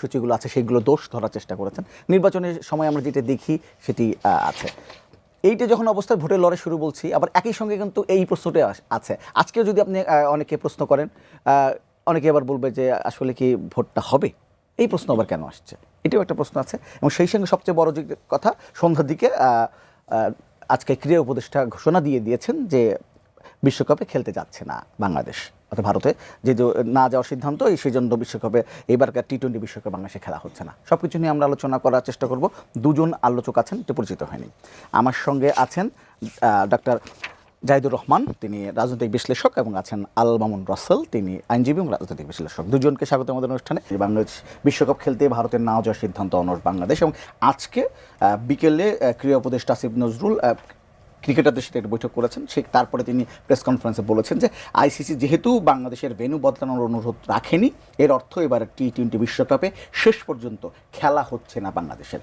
সূচিগুলো আছে সেগুলো দোষ ধরার চেষ্টা করেছেন। নির্বাচনের সময় আমরা যেটা দেখি সেটি আছে। এইটা যখন অবস্থায় ভোটের লড়াই শুরু বলছি, আবার একই সঙ্গে কিন্তু এই প্রশ্নটা আছে। আজকেও যদি আপনি অনেকে প্রশ্ন করেন, অনেকে আবার বলবে যে আসলে কি ভোটটা হবে, এই প্রশ্ন আবার কেন আসছে, এটাও একটা প্রশ্ন আছে। এবং সেই সঙ্গে সবচেয়ে বড় যে কথা, সন্ধ্যার দিকে আজকে ক্রীড়া উপদেষ্টা ঘোষণা দিয়ে দিয়েছেন যে বিশ্বকাপে খেলতে যাচ্ছে না বাংলাদেশ, অর্থাৎ ভারতে যে না যাওয়ার সিদ্ধান্ত, সেই জন্য বিশ্বকাপে এবারকার T20 বিশ্বকাপ বাংলাদেশে খেলা হচ্ছে না। সব কিছু নিয়ে আমরা আলোচনা করার চেষ্টা করব। দুজন আলোচক আছেন, এটা পরিচিত হয়নি। আমার সঙ্গে আছেন ডক্টর জাহিদুর রহমান, তিনি রাজনৈতিক বিশ্লেষক, এবং আছেন আল মামুন রাসেল, তিনি আইনজীবী এবং রাজনৈতিক বিশ্লেষক। দুজনকে স্বাগত আমাদের অনুষ্ঠানে। বাংলাদেশ বিশ্বকাপ খেলতে ভারতের না যাওয়ার সিদ্ধান্ত অনড় বাংলাদেশ, এবং আজকে বিকেলে ক্রীড়া উপদেষ্টা আসিফ নজরুল ক্রিকেটারদের সাথে একটা বৈঠক করেছেন। তারপরে তিনি প্রেস কনফারেন্সে বলেছেন যে আইসিসি যেহেতু বাংলাদেশের ভেন্যু বদলানোর অনুরোধ রাখেনি, এর অর্থ এবার T20 বিশ্বকাপে শেষ পর্যন্ত খেলা হচ্ছে না বাংলাদেশের।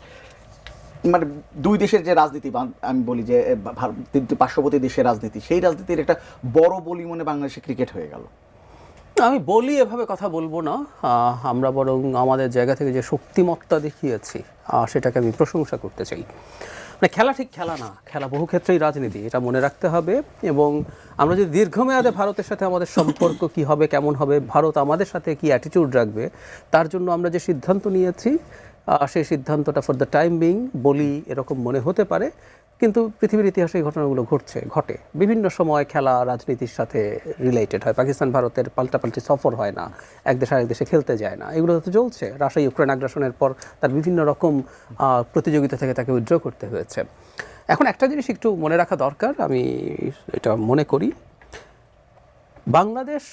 মানে দুই দেশের যে রাজনীতি, আমি বলি যে পার্শ্ববর্তী দেশের রাজনীতি, সেই রাজনীতির একটা বড় বলি মনে বাংলাদেশে ক্রিকেট হয়ে গেল। আমি বলি এভাবে কথা বলবো না, আমরা বরং আমাদের জায়গা থেকে যে শক্তিমত্তা দেখিয়েছি সেটাকে আমি প্রশংসা করতে চাই। মানে খেলা ঠিক খেলা না, খেলা বহু ক্ষেত্রেই রাজনীতি, এটা মনে রাখতে হবে। এবং আমরা যদি দীর্ঘমেয়াদে ভারতের সাথে আমাদের সম্পর্ক কি হবে, কেমন হবে, ভারত আমাদের সাথে কি অ্যাটিটিউড রাখবে, তার জন্য আমরা যে সিদ্ধান্ত নিয়েছি সেই সিদ্ধান্তটা ফর দ্য টাইম বিং বলি এরকম মনে হতে পারে, কিন্তু পৃথিবীর ইতিহাসে এই ঘটনাগুলো ঘটে বিভিন্ন সময়। খেলা রাজনীতির সাথে রিলেটেড হয়। পাকিস্তান ভারতের পাল্টাপাল্টি সফর হয় না, এক দেশ আরেক দেশে খেলতে যায় না, এগুলো তো চলছে। রাশিয়া ইউক্রেন আগ্রাসনের পর তার বিভিন্ন রকম প্রতিযোগিতা থেকে তাকে উইথড্র করতে হয়েছে। এখন একটা জিনিস একটু মনে রাখা দরকার, আমি এটা মনে করি, বাংলাদেশ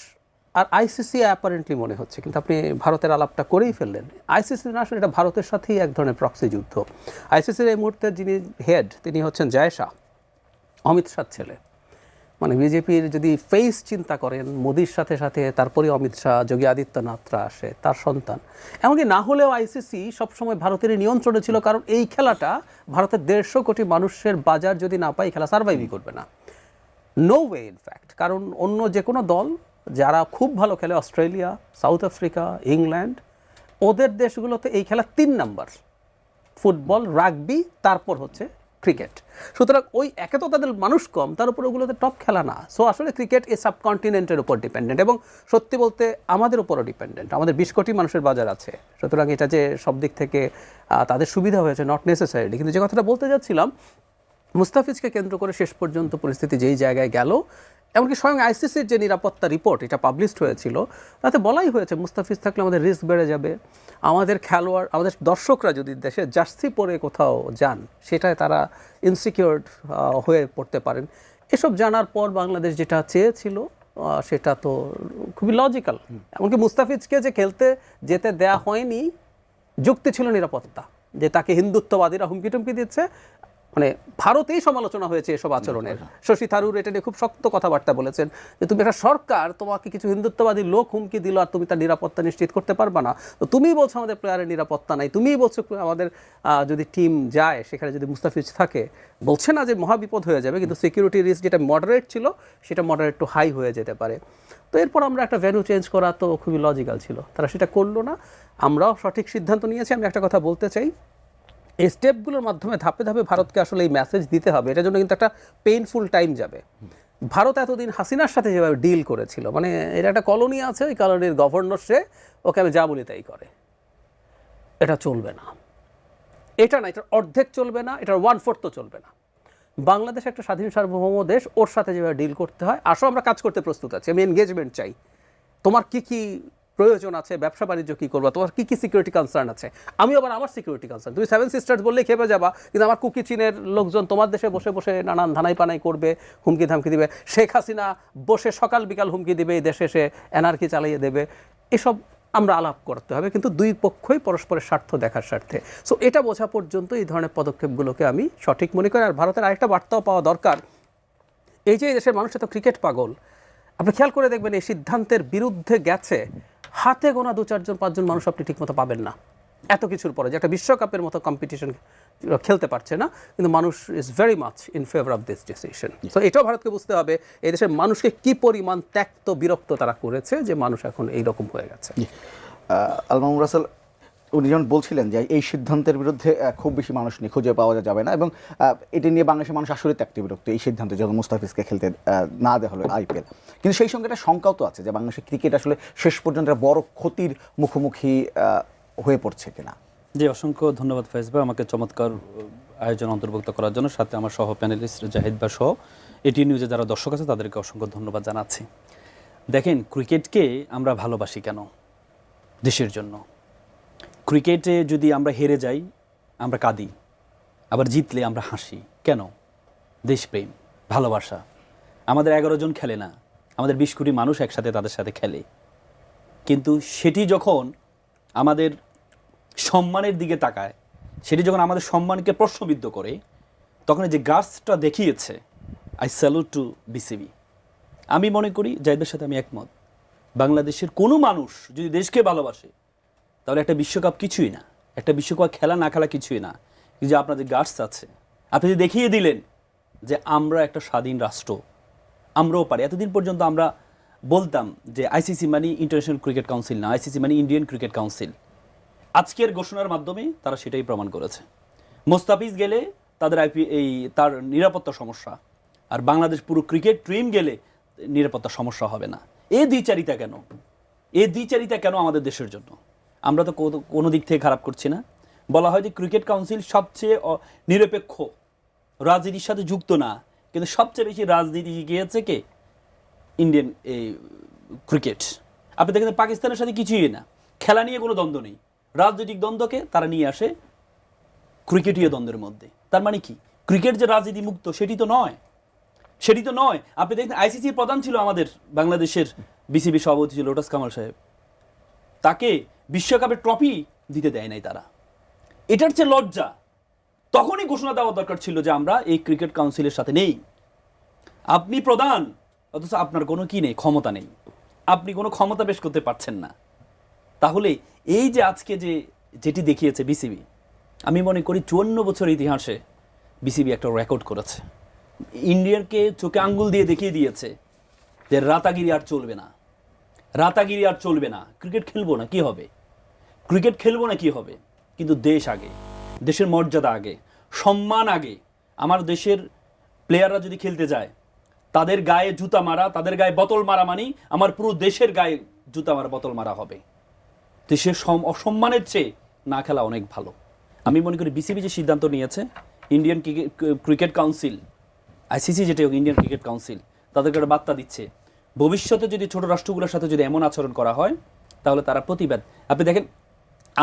আর আইসিসি অ্যাপারেন্টলি মনে হচ্ছে, কিন্তু আপনি ভারতের আলাপটা করেই ফেললেন। আইসিসি না, আসলে এটা ভারতের সাথেই এক ধরনের প্রক্সি যুদ্ধ। আইসিসির এই মুহূর্তে যিনি হেড, তিনি হচ্ছেন জয় শাহ, অমিত শাহ ছেলে। মানে বিজেপির যদি ফেস চিন্তা করেন, মোদির সাথে সাথে তারপরে অমিত শাহ, যোগী আদিত্যনাথরা আসে, তার সন্তান। এমনকি না হলেও আইসিসি সবসময় ভারতেরই নিয়ন্ত্রণে ছিল, কারণ এই খেলাটা ভারতের 150 কোটি মানুষের বাজার যদি না পায়, এই খেলা সার্ভাইভই করবে না। নো ওয়ে ইনফ্যাক্ট, কারণ অন্য যে কোনো দল যারা খুব ভালো খেলে, অস্ট্রেলিয়া, সাউথ আফ্রিকা, ইংল্যান্ড, ওদের দেশগুলোতে এই খেলা 3 নাম্বার, ফুটবল, রাগবি, তারপর হচ্ছে ক্রিকেট। সুতরাং ওই একে তো তাদের মানুষ কম, তার উপর ওগুলোতে টপ খেলা না। সো আসলে ক্রিকেট এই সাবকন্টিনেন্টের উপর ডিপেন্ডেন্ট, এবং সত্যি বলতে আমাদের উপরও ডিপেন্ডেন্ট। আমাদের 20 কোটি মানুষের বাজার আছে, সুতরাং এটা যে সব দিক থেকে তাদের সুবিধা হয়েছে নট নেসেসারিলি। কিন্তু যে কথাটা বলতে যাচ্ছিলাম, মুস্তাফিজকে কেন্দ্র করে শেষ পর্যন্ত পরিস্থিতি যেই জায়গায় গেল, এমনকি স্বয়ং আইসিসির যে নিরাপত্তা রিপোর্ট এটা পাবলিশড হয়েছিল, তাতে বলাই হয়েছে মুস্তাফিজ থাকলে আমাদের রিস্ক বেড়ে যাবে, আমাদের খেলোয়াড়, আমাদের দর্শকরা যদি দেশে জার্সি পরে কোথাও যান, সেটায় তারা ইনসিকিউরড হয়ে পড়তে পারেন। এসব জানার পর বাংলাদেশ যেটা চেয়েছিল সেটা তো খুবই লজিক্যাল। এমনকি মুস্তাফিজকে যে খেলতে যেতে দেয়া হয়নি, যুক্তি ছিল নিরাপত্তা, যে তাকে হিন্দুত্ববাদীরা হুমকি টুমকি দিচ্ছে। মানে ভারতেই সমালোচনা হয়েছে এসব আচরণের। শশী থারুর এটা নিয়ে খুব শক্ত কথাবার্তা বলেছেন যে তুমি একটা সরকার, তোমাকে কিছু হিন্দুত্ববাদী লোক হুমকি দিল আর তুমি তার নিরাপত্তা নিশ্চিত করতে পারবে না। তো তুমিই বলছো আমাদের প্লেয়ারের নিরাপত্তা নাই, তুমিই বলছো আমাদের যদি টিম যায় সেখানে যদি মুস্তাফিজ থাকে, বলছে না যে মহাবিপদ হয়ে যাবে, কিন্তু সিকিউরিটি রিস্ক যেটা মডারেট ছিল সেটা মডারেট টু হাই হয়ে যেতে পারে। তো এরপর আমরা একটা ভেন্যু চেঞ্জ করা তো খুবই লজিক্যাল ছিল, তারা সেটা করলো না। আমরাও সঠিক সিদ্ধান্ত নিয়েছি। আমি একটা কথা বলতে চাই, এই স্টেপগুলোর মাধ্যমে ধাপে ধাপে ভারতকে আসলে এই মেসেজ দিতে হবে, এটার জন্য কিন্তু একটা পেইনফুল টাইম যাবে। ভারত এতদিন হাসিনার সাথে যেভাবে ডিল করেছিল, মানে এর একটা কলোনি আছে, ওই কলোনির গভর্নর সে, ওকে আমি যা বলি তাই করে, এটা চলবে না। এটা না, এটার অর্ধেক চলবে না, এটার 1/4 চলবে না। বাংলাদেশ একটা স্বাধীন সার্বভৌম দেশ, ওর সাথে যেভাবে ডিল করতে হয়, আসো আমরা কাজ করতে প্রস্তুত আছি, আমি এনগেজমেন্ট চাই। তোমার কি কি প্রয়োজন আছে, ব্যবসা বাণিজ্য কী করবা, তোমার কী কী সিকিউরিটি কনসার্ন আছে, আমি আবার আমার সিকিউরিটি কনসার্ন। তুমি 7 সিস্টার্স বললেই খেপে যাবা, কিন্তু আমার কুকি চীনের লোকজন তোমার দেশে বসে বসে নানান ধানাই পানাই করবে, হুমকি ধামকি দিবে। শেখ হাসিনা বসে সকাল বিকাল হুমকি দিবে, এই দেশে সে এনআরকি চালিয়ে দেবে। এসব আমরা আলাপ করতে হবে, কিন্তু দুই পক্ষই পরস্পরের স্বার্থ দেখার স্বার্থে। সো এটা বোঝা পর্যন্ত এই ধরনের পদক্ষেপগুলোকে আমি সঠিক মনে করি। আর ভারতের আরেকটা বার্তাও পাওয়া দরকার, এই যে এই দেশের মানুষ এত ক্রিকেট পাগল, আপনি খেয়াল করে দেখবেন এই সিদ্ধান্তের বিরুদ্ধে গেছে হাতে গোনা 2-4 জন 5 জন মানুষ আপনি ঠিকমতো পাবেন না। এত কিছুর পরে যে একটা বিশ্বকাপের মতো কম্পিটিশন খেলতে পারছে না, কিন্তু মানুষ is very much in favour of this decision. So এটাও ভারতকে বুঝতে হবে, এই দেশের মানুষকে কি পরিমাণ ত্যক্ত বিরক্ত তারা করেছে যে মানুষ এখন এইরকম হয়ে গেছে। আল মামুন রাসেল, উনি যেমন বলছিলেন যে এই সিদ্ধান্তের বিরুদ্ধে খুব বেশি মানুষ নেই, খুঁজে পাওয়া যাবে না, এবং এটি নিয়ে বাংলাদেশের মানুষ আসলে ত্যাক্তি বিরক্ত এই সিদ্ধান্তে যখন মুস্তাফিজকে খেলতে না দেওয়া হলো আইপিএল। কিন্তু সেই সঙ্গে একটা শঙ্কাও তো আছে যে বাংলাদেশের ক্রিকেট আসলে শেষ পর্যন্ত একটা বড় ক্ষতির মুখোমুখি হয়ে পড়ছে কিনা। জি, অসংখ্য ধন্যবাদ ফয়েজ ভাই আমাকে চমৎকার আয়োজন অন্তর্ভুক্ত করার জন্য, সাথে আমার সহ প্যানেলিস্ট জাহিদ ভাই সহ এটি নিউজে যারা দর্শক আছে তাদেরকে অসংখ্য ধন্যবাদ জানাচ্ছি। দেখেন, ক্রিকেটকে আমরা ভালোবাসি কেন? দেশের জন্য। ক্রিকেটে যদি আমরা হেরে যাই আমরা কাঁদি, আবার জিতলে আমরা হাসি। কেন? দেশপ্রেম, ভালোবাসা। আমাদের 11 জন খেলে না, আমাদের 20 কোটি মানুষ একসাথে তাদের সাথে খেলে। কিন্তু সেটি যখন আমাদের সম্মানের দিকে তাকায়, সেটি যখন আমাদের সম্মানকে প্রশ্নবিদ্ধ করে, তখন যে গাছটা দেখিয়েছে, আই স্যালুট টু বিসিবি। আমি মনে করি, জাহিদের সাথে আমি একমত, বাংলাদেশের কোনো মানুষ যদি দেশকে ভালোবাসে তাহলে একটা বিশ্বকাপ কিছুই না, একটা বিশ্বকাপ খেলা না খেলা কিছুই না। যে আপনাদের গার্ডস আছে, আপনি যে দেখিয়ে দিলেন যে আমরা একটা স্বাধীন রাষ্ট্র, আমরাও পারি। এতদিন পর্যন্ত আমরা বলতাম যে আইসিসি মানে ইন্টারন্যাশনাল ক্রিকেট কাউন্সিল না, আইসিসি মানে ইন্ডিয়ান ক্রিকেট কাউন্সিল। আজকের ঘোষণার মাধ্যমে তারা সেটাই প্রমাণ করেছে। মোস্তাফিজ গেলে তাদের তার নিরাপত্তা সমস্যা, আর বাংলাদেশ পুরো ক্রিকেট টিম গেলে নিরাপত্তা সমস্যা হবে না। এই দ্বিচারিতা কেন? এই দ্বিচারিতা কেন আমাদের দেশের জন্য? আমরা তো কোনো দিক থেকে খারাপ করছি না। বলা হয় যে ক্রিকেট কাউন্সিল সবচেয়ে নিরপেক্ষ, রাজনীতির সাথে যুক্ত না, কিন্তু সবচেয়ে বেশি রাজনীতি গিয়েছে কে? ইন্ডিয়ান এই ক্রিকেট। আপনি দেখেন পাকিস্তানের সাথে কিছুই না, খেলা নিয়ে কোনো দ্বন্দ্ব নেই, রাজনৈতিক দ্বন্দ্বকে তারা নিয়ে আসে ক্রিকেটীয় দ্বন্দ্বের মধ্যে। তার মানে কি ক্রিকেট যে রাজনীতি মুক্ত সেটি তো নয়, সেটি তো নয়। আপনি দেখেন আইসিসির প্রধান ছিল আমাদের বাংলাদেশের বিসিবি সভাপতি ছিল লোটাস কামাল সাহেব, তাকে বিশ্বকাপের ট্রফি দিতে দেয় নাই তারা। এটার চেয়ে লজ্জা তখনই ঘোষণা দেওয়া দরকার ছিল যে আমরা এই ক্রিকেট কাউন্সিলের সাথে নেই। আপনি প্রধান, অথচ আপনার কোনো কি নেই, ক্ষমতা নেই, আপনি কোনো ক্ষমতা পেশ করতে পারছেন না। তাহলে এই যে আজকে যেটি দেখিয়েছে বিসিবি, আমি মনে করি 54 বছরের ইতিহাসে বিসিবি একটা রেকর্ড করেছে। ইন্ডিয়ানকে চোখে আঙ্গুল দিয়ে দেখিয়ে দিয়েছে যে রাতাগিরি আর চলবে না, রাতাগিরি আর চলবে না। ক্রিকেট খেলবো না কি হবে, ক্রিকেট খেলবো না কি হবে, কিন্তু দেশ আগে, দেশের মর্যাদা আগে, সম্মান আগে। আমার দেশের প্লেয়াররা যদি খেলতে যায়, তাদের গায়ে জুতা মারা, তাদের গায়ে বোতল মারা মানে আমার পুরো দেশের গায়ে জুতা মারা, বোতল মারা হবে। দেশের অসম্মানের চেয়ে না খেলা অনেক ভালো। আমি মনে করি বিসিবি যে সিদ্ধান্ত নিয়েছে, ইন্ডিয়ান ক্রিকেট কাউন্সিল, আইসিসি যেটা ইন্ডিয়ান ক্রিকেট কাউন্সিল, তাদেরকে একটা বার্তা দিচ্ছে ভবিষ্যতে যদি ছোট রাষ্ট্রগুলোর সাথে যদি এমন আচরণ করা হয় তাহলে তারা প্রতিবাদ। আপনি দেখেন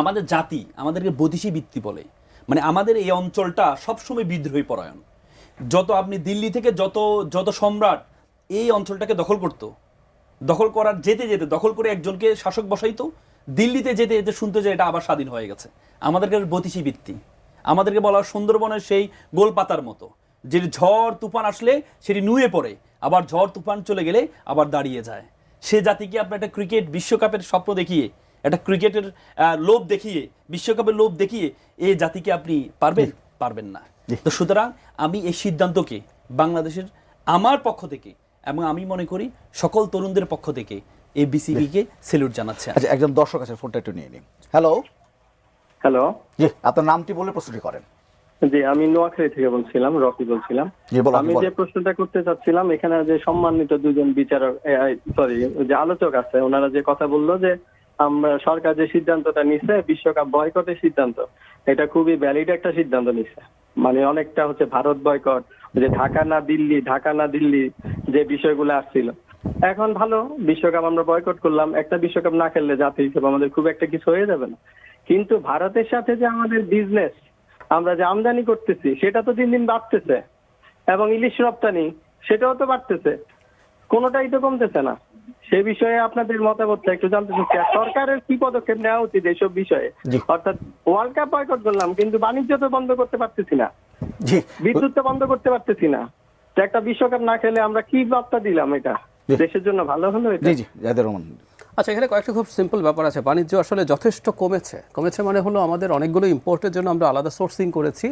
আমাদের জাতি আমাদেরকে বৈদেশী বৃত্তি বলে, মানে আমাদের এই অঞ্চলটা সবসময় বিদ্রোহী পরায়ণ। যত আপনি দিল্লি থেকে যত সম্রাট এই অঞ্চলটাকে দখল করতো, দখল করার যেতে যেতে দখল করে একজনকে শাসক বসাইতো, দিল্লিতে যেতে যেতে শুনতে যে এটা আবার স্বাধীন হয়ে গেছে। আমাদেরকে বৈদেশী বৃত্তি, আমাদেরকে বলা সুন্দরবনের সেই গোল পাতার মতো, যে ঝড় তুফান আসলে সেটি নুয়ে পড়ে, আবার ঝড় তুফান চলে গেলে আবার দাঁড়িয়ে যায়। সে জাতিকে আপনার একটা ক্রিকেট বিশ্বকাপের স্বপ্ন দেখিয়ে, একটা ক্রিকেটের লোভ দেখিয়ে, বিশ্বকাপের লোভ দেখিয়ে এই জাতিকে আপনি পারবেন না। তো সুতরাং আমি এই সিদ্ধান্তকে বাংলাদেশের আমার পক্ষ থেকে এবং আমি মনে করি সকল তরুণদের পক্ষ থেকে এই বিসিবিকে স্যালুট জানাচ্ছে। আচ্ছা, একজন দর্শক আছে, ফোনটা একটু নিয়ে নিন। হ্যালো হ্যালো, জি, আপনার নামটি বলে প্রশ্নটি করেন। জি আমি নোয়াখালী থেকে বলছিলাম, রকি বলছিলাম। আমি যে প্রশ্নটা করতে চাচ্ছিলাম, এখানে যে সম্মানিত দুজন বিচারক যে আলোচক আছে, ওনারা যে কথা বললো যে আমরা সরকার যে সিদ্ধান্তটা নিচ্ছে বিশ্বকাপ বয়কটের সিদ্ধান্ত, এটা খুবই ভ্যালিড একটা সিদ্ধান্ত নিচ্ছে। মানে অনেকটা হচ্ছে ভারত বয়কট, যে ঢাকা না দিল্লি যে বিষয়গুলো আসছিল। এখন ভালো বিশ্বকাপ আমরা বয়কট করলাম, একটা বিশ্বকাপ না খেললে জাতি হিসেবে আমাদের খুব একটা কিছু হয়ে যাবে না। কিন্তু ভারতের সাথে যে আমাদের বিজনেস, আমরা যে আমদানি করতেছি সেটা তো দিন দিন বাড়তেছে, এবং ইলিশ রপ্তানি সেটাও তো বাড়তেছে, কোনোটাই তো কমতেছে না। সেই বিষয়ে আপনাদের মতামতটা একটু জানতে চাচ্ছি। আর সরকারের কি পদক্ষেপ নেওয়া উচিত এইসব বিষয়ে? অর্থাৎ ওয়ার্ল্ড কাপ বয়কট করলাম কিন্তু বাণিজ্য তো বন্ধ করতে পারতেছি না, বিদ্যুৎ তো বন্ধ করতে পারতেছি না। তো একটা বিশ্বকাপ না খেলে আমরা কি বার্তা দিলাম? এটা দেশের জন্য ভালো হলো? জি জি, জাহিদুর রহমান। আচ্ছা, এখানে কয়েকটা খুব সিম্পল ব্যাপার আছে। বাণিজ্য আসলে যথেষ্ট কমেছে মানে হলো আমাদের অনেকগুলো ইম্পোর্টের জন্য আমরা আলাদা সোর্সিং করেছি।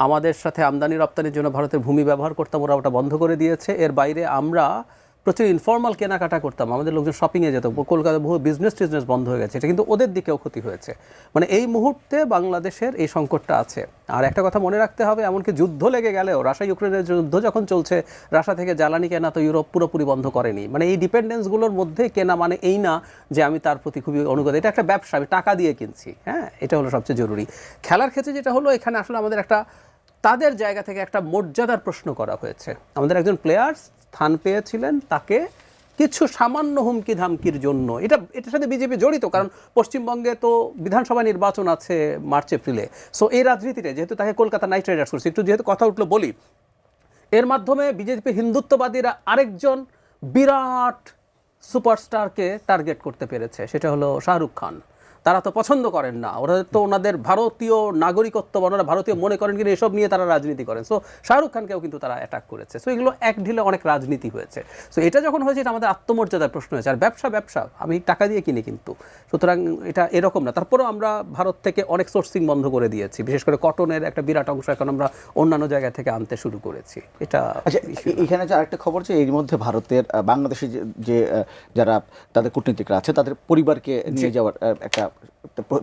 আমাদের সাথে আমদানি রপ্তানির জন্য ভারতের ভূমি ব্যবহার করতাম, ওরা ওটা বন্ধ করে দিয়েছে। এর বাইরে আমরা প্রচুর ইনফর্মাল কেনাকাটা করতাম, আমাদের লোকজন শপিংয়ে যেত, কলকাতায় বহু টিজনেস বন্ধ হয়ে গেছে, এটা কিন্তু ওদের দিকেও ক্ষতি হয়েছে। মানে এই মুহূর্তে বাংলাদেশের এই সংকটটা আছে। আর একটা কথা মনে রাখতে হবে, এমনকি যুদ্ধ লেগে গেলেও, রাশিয়া ইউক্রেনের যুদ্ধ যখন চলছে, রাশিয়া থেকে জ্বালানি কেনা তো ইউরোপ পুরোপুরি বন্ধ করেনি। মানে এই ডিপেন্ডেন্সগুলোর মধ্যে কেনা মানে এই না যে আমি তার প্রতি খুবই অনুগত, এটা একটা ব্যবসা, আমি টাকা দিয়ে কিনছি। হ্যাঁ, এটা হলো সবচেয়ে জরুরি। খেলার ক্ষেত্রে যেটা হলো, এখানে আসলে আমাদের একটা তাদের জায়গা থেকে একটা মর্যাদার প্রশ্ন করা হয়েছে। আমাদের একজন প্লেয়ার স্থান পেয়েছিলেন, তাকে কিছু সামান্য হুমকি ধামকির জন্য, এটার সাথে বিজেপি জড়িত, কারণ পশ্চিমবঙ্গে তো বিধানসভা নির্বাচন আছে মার্চ এপ্রিলে। সো এই রাজনীতিতে যেহেতু তাকে কলকাতা নাইট রাইডার্স করছে, একটু যেহেতু কথা উঠলো বলি, এর মাধ্যমে বিজেপি হিন্দুত্ববাদীরা আরেকজন বিরাট সুপারস্টারকে টার্গেট করতে পেরেছে, সেটা হলো শাহরুখ খান। তারা তো পছন্দ করেন না, ওরা তো ওনাদের ভারতীয় নাগরিকত্ব বা ওনারা ভারতীয় মনে করেন কিনা এসব নিয়ে তারা রাজনীতি করেন। সো শাহরুখ খানকেও কিন্তু তারা অ্যাটাক করেছে। সো এগুলো এক ঢিলে অনেক রাজনীতি হয়েছে। সো এটা যখন হয়েছে, এটা আমাদের আত্মমর্যাদার প্রশ্ন হয়েছে। আর ব্যবসা আমি টাকা দিয়ে কিনি, কিন্তু সুতরাং এটা এরকম না। তারপরেও আমরা ভারত থেকে অনেক সোর্সিং বন্ধ করে দিয়েছি, বিশেষ করে কটনের একটা বিরাট অংশ এখন আমরা অন্যান্য জায়গা থেকে আনতে শুরু করেছি। এটা আচ্ছা, এখানে যে আরেকটা খবর, যে এর মধ্যে ভারতের বাংলাদেশে যে যারা তাদের কূটনীতিকরা আছে, তাদের পরিবারকে নিয়ে যাওয়ার একটা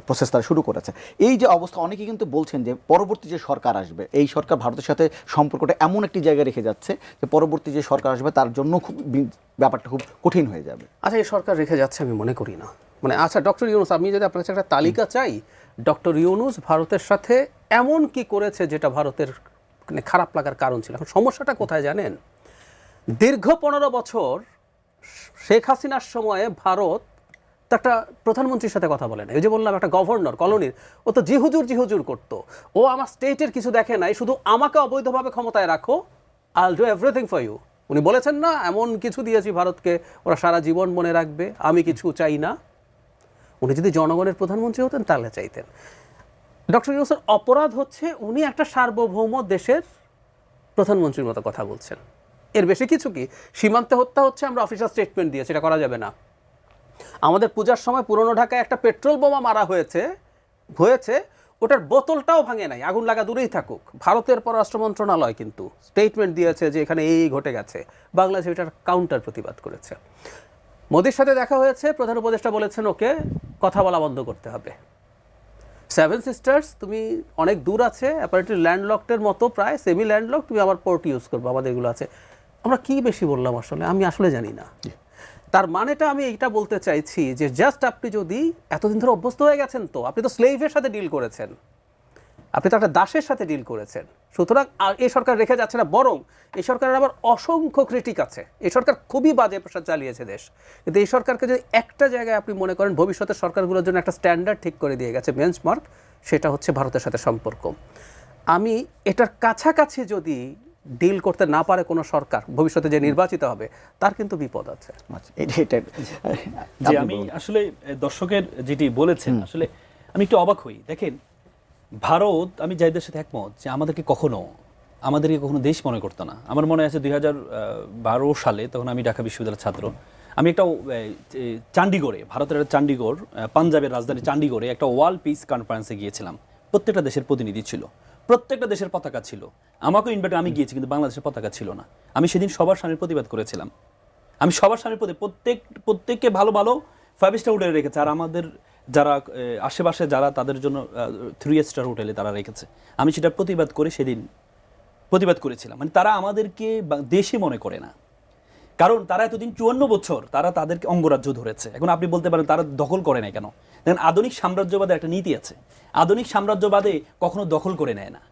প্রসেস তারা শুরু করেছে। এই যে অবস্থা, অনেকে কিন্তু বলছেন যে পরবর্তী যে সরকার আসবে, এই সরকার ভারতের সাথে সম্পর্কটা এমন একটি জায়গায় রেখে যাচ্ছে যে পরবর্তী যে সরকার আসবে তার জন্য খুব ব্যাপারটা খুব কঠিন হয়ে যাবে। আচ্ছা, এই সরকার রেখে যাচ্ছে আমি মনে করি না। মানে আচ্ছা, ডক্টর ইউনূস, আমি যদি আপনার কাছে একটা তালিকা চাই, ডক্টর ইউনূস ভারতের সাথে এমন কি করেছে যেটা ভারতের মানে খারাপ লাগার কারণ ছিল। এখন সমস্যাটা কোথায় জানেন? দীর্ঘ 15 বছর শেখ হাসিনার সময়ে ভারত একটা প্রধানমন্ত্রীর সাথে কথা বলে না। এই যে বললাম, একটা গভর্নর কলোনির, ও তো জি হুজুর করতো। ও আমার স্টেটের কিছু দেখে নাই, শুধু আমাকে অবৈধভাবে ক্ষমতায় রাখো, I will do everything for you. উনি বলেছেন না, এমন কিছু দিয়েছি ভারতকে, ওরা সারা জীবন মনে রাখবে, আমি কিছু চাই না। উনি যদি জনগণের প্রধানমন্ত্রী হতেন তাহলে চাইতেন। ডক্টর ইউনূসের অপরাধ হচ্ছে উনি একটা সার্বভৌম দেশের প্রধানমন্ত্রীর মতো কথা বলছেন। এর বেশি কিছু কি? সীমান্তে হত্যা হচ্ছে, আমরা অফিসিয়াল স্টেটমেন্ট দিয়েছি, এটা করা যাবে না। আমাদের পূজার সময় পুরনো ঢাকায় একটা পেট্রোল বোমা মারা হয়েছে, ওটার বোতলটাও ভাঙে নাই, আগুন লাগা দূরেই থাকুক। ভারতের পররাষ্ট্র মন্ত্রণালয় কিন্তু স্টেটমেন্ট দিয়েছে যে এখানে এই ঘটে গেছে। বাংলাদেশ এটার কাউন্টার প্রতিবাদ করেছে। মোদির সাথে দেখা হয়েছে, প্রধান উপদেষ্টা বলেছেন ওকে কথা বলা বন্ধ করতে হবে। সেভেন সিস্টার্স তুমি অনেক দূর আছে, অ্যাপারেন্টলি ল্যান্ডলকডের মতো, প্রায় সেমি ল্যান্ডলক, তুমি আবার পোর্ট ইউজ করবো, আমাদের এগুলো আছে। আমরা কি বেশি বললাম আসলে, আমি আসলে জানি না। তার মানেটা আমি এইটা বলতে চাইছি যে জাস্ট আপনি যদি এতদিন ধরে অভ্যস্ত হয়ে গেছেন, তো আপনি তো স্লেভের সাথে ডিল করেছেন, আপনি তো একটা দাসের সাথে ডিল করেছেন। সুতরাং এই সরকার রেখে যাচ্ছে না, বরং এই সরকারের আবার অসংখ্য ক্রিটিক আছে। এই সরকার খুবই বাজে প্রসার চালিয়েছে দেশ, কিন্তু এই সরকারকে যদি একটা জায়গায় আপনি মনে করেন ভবিষ্যতের সরকারগুলোর জন্য একটা স্ট্যান্ডার্ড ঠিক করে দিয়ে গেছে, বেঞ্চমার্ক, সেটা হচ্ছে ভারতের সাথে সম্পর্ক। আমি এটার কাছাকাছি যদি ডিল করতে না পারে কোনো সরকার, ভবিষ্যতে যে নির্বাচিত হবে, তার কিন্তু বিপদ আছে। যে আমি আসলে দর্শকের যেটি বলেছেন, আসলে আমি একটু অবাক হই। দেখেন, ভারত, আমি জাহিদের সাথে একমত যে আমাদেরকে কখনো দেশ মনে করতো না। আমার মনে আছে 2012 সালে, তখন আমি ঢাকা বিশ্ববিদ্যালয়ের ছাত্র, আমি একটা চণ্ডীগড়ে, ভারতের চণ্ডীগড়, পাঞ্জাবের রাজধানী চণ্ডীগড়ে একটা ওয়ার্ল্ড পিস কনফারেন্সে গিয়েছিলাম। প্রত্যেকটা দেশের প্রতিনিধি ছিল, প্রত্যেকটা দেশের পতাকা ছিল। আমাকেও ইনভাইট, আমি গিয়েছি, কিন্তু বাংলাদেশের পতাকা ছিল না। আমি সেদিন সবার সামনে প্রতিবাদ করেছিলাম। আমি সবার সামনে প্রত্যেককে ভালো 5 স্টার হোটেলে রেখেছে, আর আমাদের যারা আশেপাশে যারা, তাদের জন্য 3 স্টার হোটেলে তারা রেখেছে। আমি সেটা প্রতিবাদ করেছিলাম। মানে তারা আমাদেরকে দেশে মনে করে না, কারণ তারা এতদিন 54 বছর তারা তাদেরকে অঙ্গরাজ্য ধরেছে। এখন আপনি বলতে পারেন তারা দখল করে না কেন? দেখেন, আধুনিক সাম্রাজ্যবাদের একটা নীতি আছে। আধুনিক সাম্রাজ্যবাদে কখনো দখল করে নেয় না।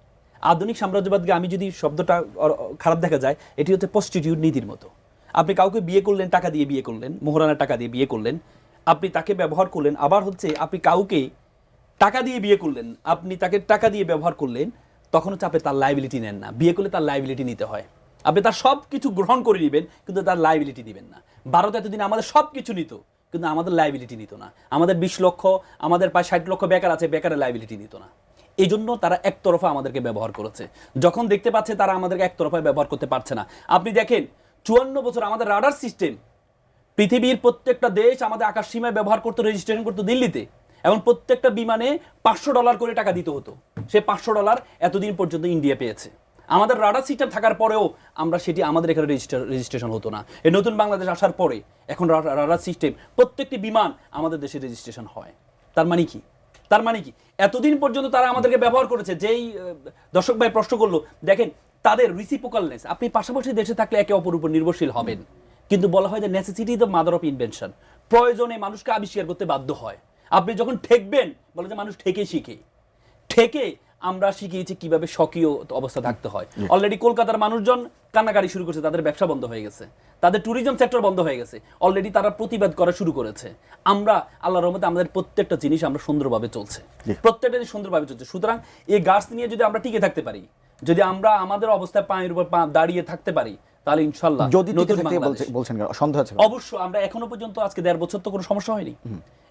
আধুনিক সাম্রাজ্যবাদকে, আমি যদি শব্দটা খারাপ দেখা যায়, এটি হচ্ছে প্রস্টিটিউট নীতির মতো। আপনি কাউকে বিয়ে করলেন, টাকা দিয়ে বিয়ে করলেন, মোহরানার টাকা দিয়ে বিয়ে করলেন, আপনি তাকে ব্যবহার করলেন। আবার হচ্ছে আপনি কাউকে টাকা দিয়ে বিয়ে করলেন, আপনি তাকে টাকা দিয়ে ব্যবহার করলেন, তখন হচ্ছে আপনি তার লাইবিলিটি নেন না। বিয়ে করলে তার লাইবিলিটি নিতে হয়। আপনি তার সব কিছু গ্রহণ করে নেবেন, কিন্তু তার লাইবিলিটি দিবেন না। ভারত এতদিন আমাদের সব কিছু নিত, কিন্তু আমাদের লাইবিলিটি নিত না। আমাদের 20 লক্ষ, আমাদের প্রায় 60 লক্ষ বেকার আছে, বেকারের লাইবিলিটি নিত না। এই জন্য তারা একতরফা আমাদেরকে ব্যবহার করেছে। যখন দেখতে পাচ্ছে তারা আমাদেরকে একতরফায় ব্যবহার করতে পারছে না, আপনি দেখেন 54 বছর আমাদের রাডার সিস্টেম, পৃথিবীর প্রত্যেকটা দেশ আমাদের আকাশ সীমায় ব্যবহার করতে, রেজিস্ট্রেশন করতো দিল্লিতে, এবং প্রত্যেকটা বিমানে $500 করে টাকা দিতে হতো। সে $500 এতদিন পর্যন্ত ইন্ডিয়া পেয়েছে। আমাদের রাডার সিস্টেম থাকার পরেও আমরা সেটি আমাদের এখানে রেজিস্ট্রেশন হতো না। এই নতুন বাংলাদেশ আসার পরে এখন রাডার সিস্টেম প্রত্যেকটি বিমান আমাদের দেশে রেজিস্ট্রেশন হয়। তার মানে কি? তার মানে কি এতদিন পর্যন্ত তারা আমাদেরকে ব্যবহার করেছে। যেই দর্শক ভাই প্রশ্ন করলো, দেখেন তাদের রিসিপ্রোকালনেস, আপনি পাশাপাশি দেশে থাকলে একে অপর উপর নির্ভরশীল হবেন, কিন্তু বলা হয় যে necessity the mother of invention, প্রয়োজনে মানুষকে আবিষ্কার করতে বাধ্য হয়। আপনি যখন ঠেকবেন, বলে যে মানুষ ঠেকে শিখে, ঠেকে আমরা শিখিয়েছি কিভাবে স্বকীয় অবস্থা থাকতে হয়। অলরেডি কলকাতার মানুষজন কান্নাকাটি শুরু করছে, তাদের ব্যবসা বন্ধ হয়ে গেছে, তাদের ট্যুরিজম সেক্টর বন্ধ হয়ে গেছে, অলরেডি তারা প্রতিবাদ করা শুরু করেছে। আমরা আল্লাহর রহমতে আমাদের প্রত্যেকটা জিনিস আমরা সুন্দরভাবে চলছে, প্রত্যেকটা জিনিস সুন্দরভাবে চলছে। সুতরাং এই গাছ নিয়ে যদি আমরা টিকে থাকতে পারি, যদি আমরা আমাদের অবস্থায় পায়ের উপর পা দাঁড়িয়ে থাকতে পারি, তাহলে ইনশাআল্লাহ যদি বলছেন সন্দেহ আছে অবশ্য আমরা এখনো পর্যন্ত আজকে 1.5 বছর তো কোনো সমস্যা হয়নি।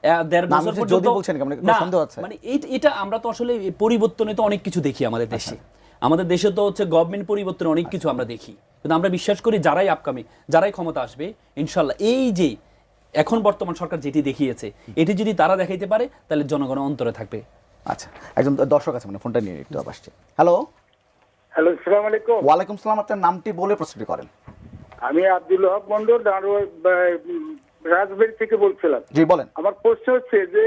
1.5 বছর যদি বলছেন সন্দেহ আছে, মানে এটা আমরা তো আসলে পরিবর্তনে তো অনেক কিছু দেখি আমাদের দেশে। আমাদের দেশে তো হচ্ছে গভর্নমেন্ট পরিবর্তনে অনেক কিছু আমরা দেখি, কিন্তু আমরা বিশ্বাস করি যারাই আপকামিং, যারাই ক্ষমতা আসবে ইনশাআল্লাহ, এই যে এখন বর্তমান সরকার যেটি দেখিয়েছে, এটি যদি তারা দেখাইতে পারে তাহলে জনগণের অন্তরে থাকবে। আচ্ছা, একজন দর্শক আছে, মানে ফোনটা নিয়ে একটু আসছে। হ্যালো, আসসালামু আলাইকুম। ওয়ালাইকুম সালাম, আপনার নামটি বলে প্রশ্নটি করেন। আমি আব্দুল হক মন্ডল রাজবাড়ী থেকে বলছিলাম। জি বলেন। আমার প্রশ্ন হচ্ছে যে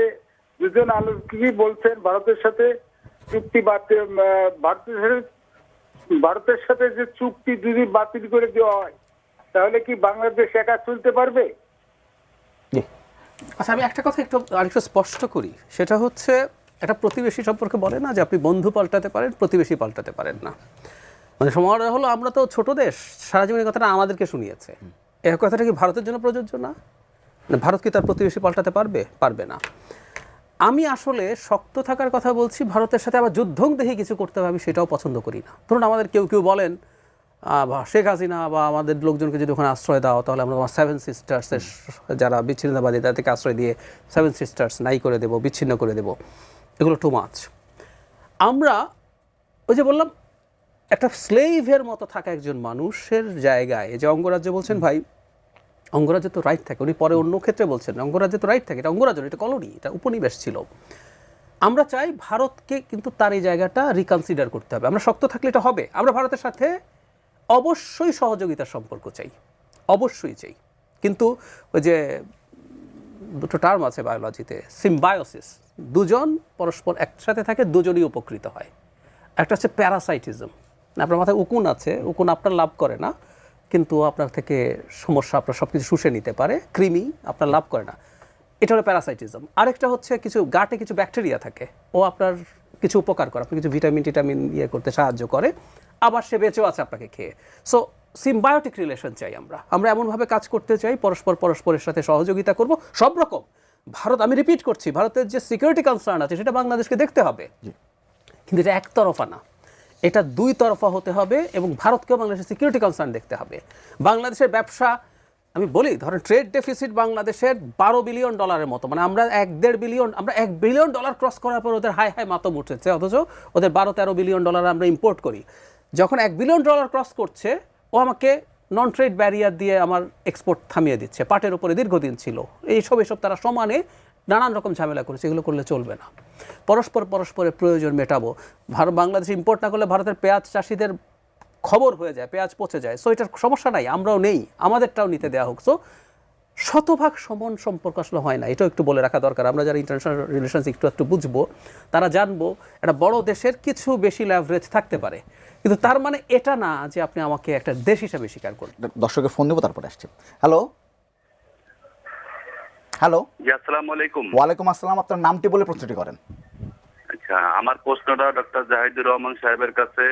দুজন আলোচক বলছেন ভারতের সাথে চুক্তি ভারতের সাথে যে চুক্তি যদি বাতিল করে দেওয়া হয়, তাহলে কি বাংলাদেশ একা চলতে পারবে? আচ্ছা, আমি একটা কথা আরেকটু স্পষ্ট করি, সেটা হচ্ছে একটা প্রতিবেশী সম্পর্কে বলে না যে আপনি বন্ধু পাল্টাতে পারেন, প্রতিবেশী পাল্টাতে পারেন না। মানে সময়টা হলো আমরা তো ছোট দেশ, সারা জীবনের কথাটা আমাদেরকে শুনিয়েছে। এই কথাটা কি ভারতের জন্য প্রযোজ্য না? মানে ভারত কি তার প্রতিবেশী পাল্টাতে পারবে? পারবে না। আমি আসলে শক্ত থাকার কথা বলছি, ভারতের সাথে আবার যুদ্ধং দেখে কিছু করতে হবে আমি সেটাও পছন্দ করি না। ধরুন আমাদের কেউ কেউ বলেন শেখ হাসিনা বা আমাদের লোকজনকে যদি ওখানে আশ্রয় দাও, তাহলে আমরা তোমার 7 সিস্টার্সের যারা বিচ্ছিন্নতাবাদী তাদেরকে আশ্রয় দিয়ে 7 সিস্টার্স নাই করে দেবো, বিচ্ছিন্ন করে দেবো, এগুলো টু মাচ। আমরা ওই যে বললাম একটা স্লেভের মতো থাকা একজন মানুষের জায়গায়, যে অঙ্গরাজ্য বলছেন ভাই, অঙ্গরাজ্য তো রাইট থাকে, উনি পরে অন্য ক্ষেত্রে বলছেন অঙ্গরাজ্য তো রাইট থাকে, এটা অঙ্গরাজ্য, এটা কলোনি, এটা উপনিবেশ ছিল। আমরা চাই ভারতকে কিন্তু তার এই জায়গাটা রিকনসিডার করতে হবে। আমরা শক্ত থাকলে এটা হবে। আমরা ভারতের সাথে অবশ্যই সহযোগিতার সম্পর্ক চাই, অবশ্যই চাই, কিন্তু ওই যে দুটো টার্ম আছে বায়োলজিতে, সিম্বায়োসিস, দুজন পরস্পর একসাথে থাকে, দুজনই উপকৃত হয়। একটা হচ্ছে প্যারাসাইটিজম, আপনার মাথায় উকুন আছে, উকুন আপনার লাভ করে না, কিন্তু আপনার থেকে সমস্যা, আপনার সব কিছু শুষে নিতে পারে, কৃমি আপনার লাভ করে না, এটা হলো প্যারাসাইটিজম। আরেকটা হচ্ছে কিছু গাটে কিছু ব্যাকটেরিয়া থাকে, ও আপনার কিছু উপকার করে, আপনি কিছু ভিটামিন ইয়ে করতে সাহায্য করে, আবার সে বেঁচেও আছে আপনাকে খেয়ে। সো সিম্বায়োটিক রিলেশন চাই আমরা এমনভাবে কাজ করতে চাই, পরস্পরের সাথে সহযোগিতা করব সব রকম। ভারত, আমি রিপিট করছি, ভারতের যে সিকিউরিটি কনসার্ন আছে সেটা বাংলাদেশকে দেখতে হবে, কিন্তু এটা একতরফা না, এটা দুই তরফা হতে হবে, এবং ভারতকেও বাংলাদেশের সিকিউরিটি কনসার্ন দেখতে হবে। বাংলাদেশের ব্যবসা, আমি বলি ধরেন ট্রেড ডেফিসিট বাংলাদেশের $12 বিলিয়ন মতো, মানে আমরা 1.5 বিলিয়ন, আমরা $1 বিলিয়ন ক্রস করার পর ওদের হাই মাতম উঠেছে, অথচ ওদের $12-13 বিলিয়ন আমরা ইম্পোর্ট করি। যখন $1 বিলিয়ন ক্রস করছে, ও আমাকে নন ট্রেড ব্যারিয়ার দিয়ে আমার এক্সপোর্ট থামিয়ে দিচ্ছে, পাটের উপরে দীর্ঘদিন ছিল, এসব তারা সমানে নানান রকম ঝামেলা করেছে, এগুলো করলে চলবে না। পরস্পরের প্রয়োজন মেটাবো। বাংলাদেশ ইম্পোর্ট না করলে ভারতের পেঁয়াজ চাষিদের খবর হয়ে যায়, পেঁয়াজ পচে যায়। সো এটার সমস্যা নাই, আমরাও নেই, আমাদেরটাও নিতে দেওয়া হোক। সো শতভাগ সমান সম্পর্ক আসলে হয় না, এটাও একটু বলে রাখা দরকার। আমরা যারা ইন্টারন্যাশনাল রিলেশনস একটু বুঝবো, তারা জানবো একটা বড় দেশের কিছু বেশি ল্যাভারেজ থাকতে পারে, কিন্তু তার মানে এটা না যে আপনি আমাকে একটা দেশ হিসাবে স্বীকার করবেন। দর্শকের ফোন দেবো, তারপরে আসছে। হ্যালো, হ্যালো, জি আসসালামু আলাইকুম। ওয়ালাইকুম আসসালাম, আপনার নামটি বলে প্রশ্নটি করেন। আচ্ছা, আমার প্রশ্নটা ডক্টর জাহিদুর রহমান সাহেবের কাছে,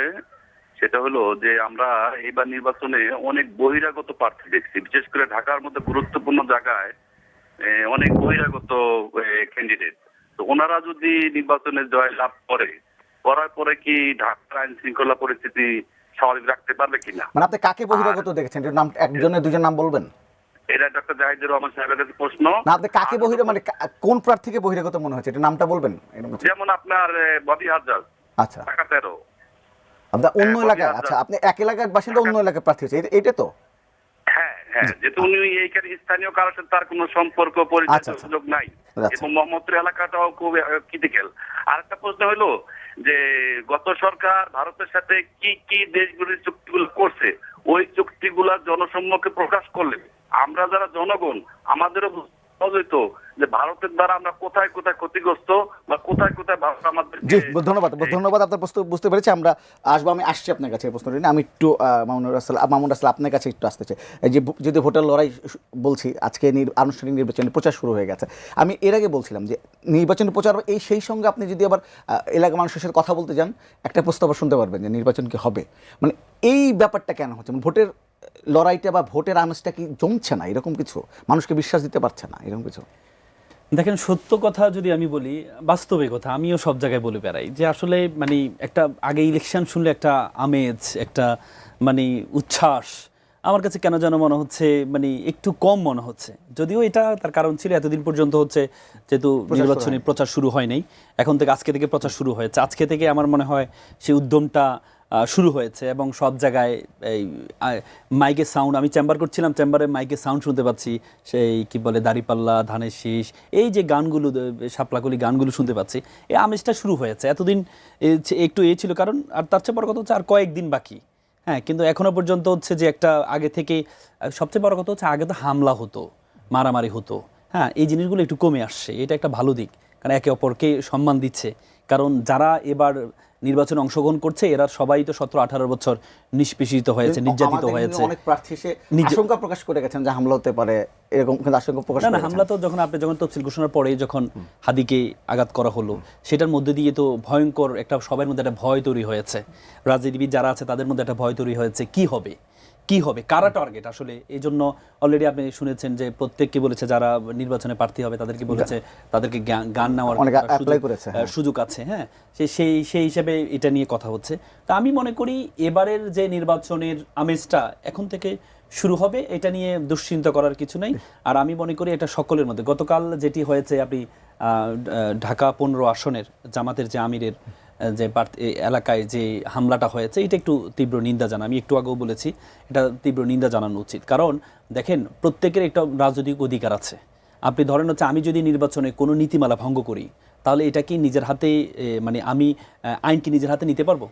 সেটা হলো যে আমরা এইবার নির্বাচনে অনেক বহিরাগত প্রার্থী দেখছি, বিশেষ করে ঢাকার মধ্যে গুরুত্বপূর্ণ জায়গায় অনেক বহিরাগত ক্যান্ডিডেট। তো ওনারা যদি নির্বাচনে জয় লাভ করার পরে কি ঢাকার আইন শৃঙ্খলা পরিস্থিতি স্বাভাবিক রাখতে পারবে কিনা? মানে আপনি কাকে বহিরাগত দেখেছেন, এর নাম একজনের দুজন নাম বলবেন? এটা ডক্টর জাহিদুর রহমান সাহেবের কাছে প্রশ্ন। না, আপনি কাকে মানে কোন প্রার্থীকে বহিরাগত মনে হচ্ছে, এটা নামটা বলবেন? যেমন আপনার বদি হাজার, আচ্ছা, ঢাকা 13। আপনার অন্য এলাকায়, আচ্ছা, আপনি এক এলাকার বাসিন্দা, অন্য এলাকার প্রার্থী হচ্ছে, এটা তো? হ্যাঁ, হ্যাঁ, যেহেতু উনি এইখানে স্থানীয় কারোর সাথে তার কোনো সম্পর্ক পরিচয় আচ্ছা, আচ্ছা। সুযোগ নাই, আচ্ছা। এবং মোহাম্মদপুর এলাকাটাও খুব ক্রিটিক্যাল। আরেকটা প্রশ্ন হলো যে গত সরকার ভারতের সাথে কি কি দেশগুলির চুক্তিগুলো করছে, ওই চুক্তিগুলা জনসম্মুখে প্রকাশ করলে আমরা যারা জনগণ আমাদেরও বুঝতো যে ভারতের দ্বারা আমরা কোথায় কোথায় ক্ষতিগ্রস্ত বা কোথায় কোথায় ভারত আমাদের। জি, ধন্যবাদ আপনার প্রশ্ন বুঝতে পেরেছি। আমরা আমি আসছি আপনার কাছে এই প্রশ্নটি নিয়ে। আমি একটু মামুন রাসেল আপনার কাছে একটু আসতে চাই। এই যে যদি ভোটার লড়াই বলছি, আজকে আনুষ্ঠানিক নির্বাচনী প্রচার শুরু হয়ে গেছে। আমি এর আগে বলছিলাম যে নির্বাচনী প্রচার সেই সঙ্গে আপনি যদি আবার এলাকা মানুষের সাথে কথা বলতে যান, একটা প্রস্তাব শুনতে পারবেন যে নির্বাচন কি হবে। মানে এই ব্যাপারটা কেন হচ্ছে, ভোটের লড়াইটা বা ভোটের আমেজটা কি জমছে না, এরকম কিছু মানুষকে বিশ্বাস দিতে পারছে না, এরকম কিছু? দেখেন, সত্য কথা যদি আমি বলি, বাস্তবে কথা আমিও সব জায়গায় বলে বেড়াই যে আসলে মানে একটা আগে ইলেকশন শুনলে একটা আমেজ, একটা মানে উচ্ছ্বাস আমার কাছে কেন যেন মনে হচ্ছে মানে একটু কম মনে হচ্ছে। যদিও এটা তার কারণ ছিল এতদিন পর্যন্ত হচ্ছে যেহেতু নির্বাচনী প্রচার শুরু হয় নাই, এখন থেকে আজকে থেকে প্রচার শুরু হয়েছে। আজকে থেকে আমার মনে হয় সেই উদ্যমটা শুরু হয়েছে এবং সব জায়গায় এই মাইকের সাউন্ড, আমি চেম্বার করছিলাম, চেম্বারে মাইকের সাউন্ড শুনতে পাচ্ছি, সেই কি বলে দাড়িপাল্লা, ধানের শীষ, এই যে গানগুলো, শাপলাকলি গানগুলো শুনতে পাচ্ছি। এই আমেজটা শুরু হয়েছে। এতদিন একটু ছিল কারণ, আর তার চেয়ে বড় কথা হচ্ছে আর কয়েকদিন বাকি। হ্যাঁ, কিন্তু এখনো পর্যন্ত হচ্ছে যে একটা আগে থেকে, সবচেয়ে বড় কথা হচ্ছে আগে তো হামলা হতো, মারামারি হতো। হ্যাঁ, এই জিনিসগুলো একটু কমে আসছে, এটা একটা ভালো দিক, কারণ একে অপরকে সম্মান দিচ্ছে। কারণ যারা এবার নির্বাচনে অংশগ্রহণ করছে এরা সবাই তো 17-18 বছর নিষ্পেষিত হয়েছে, নির্যাতিত হয়েছে। অনেক প্রার্থী সে আশঙ্কা প্রকাশ করে গেছেন যে হামলা হতে পারে, এরকম কিন্তু আশঙ্কা প্রকাশ না, হামলা তো যখন তফসিল ঘোষণার পরে যখন হাদিকে আঘাত করা হলো, সেটার মধ্যে দিয়ে তো ভয়ঙ্কর একটা সবার মধ্যে একটা ভয় তৈরি হয়েছে। রাজনীতিবিদ যারা আছে তাদের মধ্যে একটা ভয় তৈরি হয়েছে, কি হবে, কারা টার্গেট আসলে। এই জন্য অলরেডি আপনি শুনেছেন যে প্রত্যেককে বলেছে যারা নির্বাচনে প্রার্থী হবে তাদেরকে বলেছে তাদেরকে গান নেওয়ার সুযোগ আছে। হ্যাঁ, সেই হিসেবে এটা নিয়ে কথা হচ্ছে। তা আমি মনে করি এবারের যে নির্বাচনের আমেজটা এখন থেকে শুরু হবে, এটা নিয়ে দুশ্চিন্তা করার কিছু নাই। আর আমি মনে করি এটা সকলের মধ্যে, গতকাল যেটি হয়েছে আপনি ঢাকা 15 আসনের জামাতের যে আমিরের যে এলাকায় যে হামলাটা হয়েছে, এটা একটু তীব্র নিন্দা জানা, আমি একটু আগেও বলেছি, এটা তীব্র নিন্দা জানানো উচিত। কারণ দেখেন, প্রত্যেকের একটা রাজনৈতিক অধিকার আছে। আপনি ধরেন হচ্ছে আমি যদি নির্বাচনে কোনো নীতিমালা ভঙ্গ করি, তাহলে এটা কি নিজের হাতে মানে আমি আইন কি নিজের হাতে নিতে পারবো?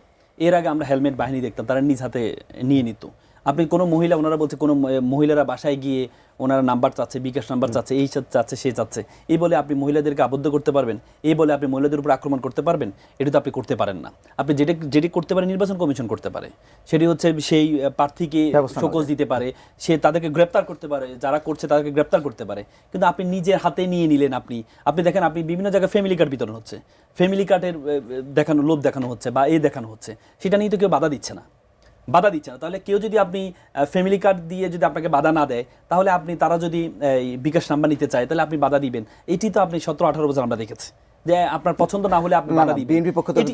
এর আগে আমরা হেলমেট বাহিনী দেখতাম, তারা নিজ হাতে নিয়ে নিত। আপনি কোনো মহিলা, ওনারা বলছে কোনো মহিলারা বাসায় গিয়ে ওনারা নাম্বার চাচ্ছে, বিকাশ নাম্বার চাচ্ছে, এই চাচ্ছে, সে চাচ্ছে, এই বলে আপনি মহিলাদেরকে আবদ্ধ করতে পারবেন? এই বলে আপনি মহিলাদের উপর আক্রমণ করতে পারবেন? এটা তো আপনি করতে পারেন না। আপনি যেটি করতে পারেন নির্বাচন কমিশন করতে পারে, সেটি হচ্ছে সেই প্রার্থীকে শোকজ দিতে পারে, সে তাদেরকে গ্রেপ্তার করতে পারে, যারা করছে তাদেরকে গ্রেপ্তার করতে পারে। কিন্তু আপনি নিজের হাতে নিয়ে নিলেন। আপনি দেখেন, আপনি বিভিন্ন জায়গায় ফ্যামিলি কার্ড বিতরণ হচ্ছে, ফ্যামিলি কার্ডের লোভ দেখানো হচ্ছে বা দেখানো হচ্ছে, সেটা নিয়ে তো কেউ বাধা দিচ্ছে না। তাহলে কেউ যদি আপনি ফ্যামিলি কার্ড দিয়ে যদি আপনাকে বাধা না দেয়, তাহলে তারা যদি বিকাশ নাম্বার নিতে চায়, তাহলে আপনি বাধা দিবেন। এটি তো আপনি 17-18 বছর আমরা দেখেছি যে আপনার পছন্দ না হলে আপনি বাধা দিবেন। বিএনপির পক্ষ থেকে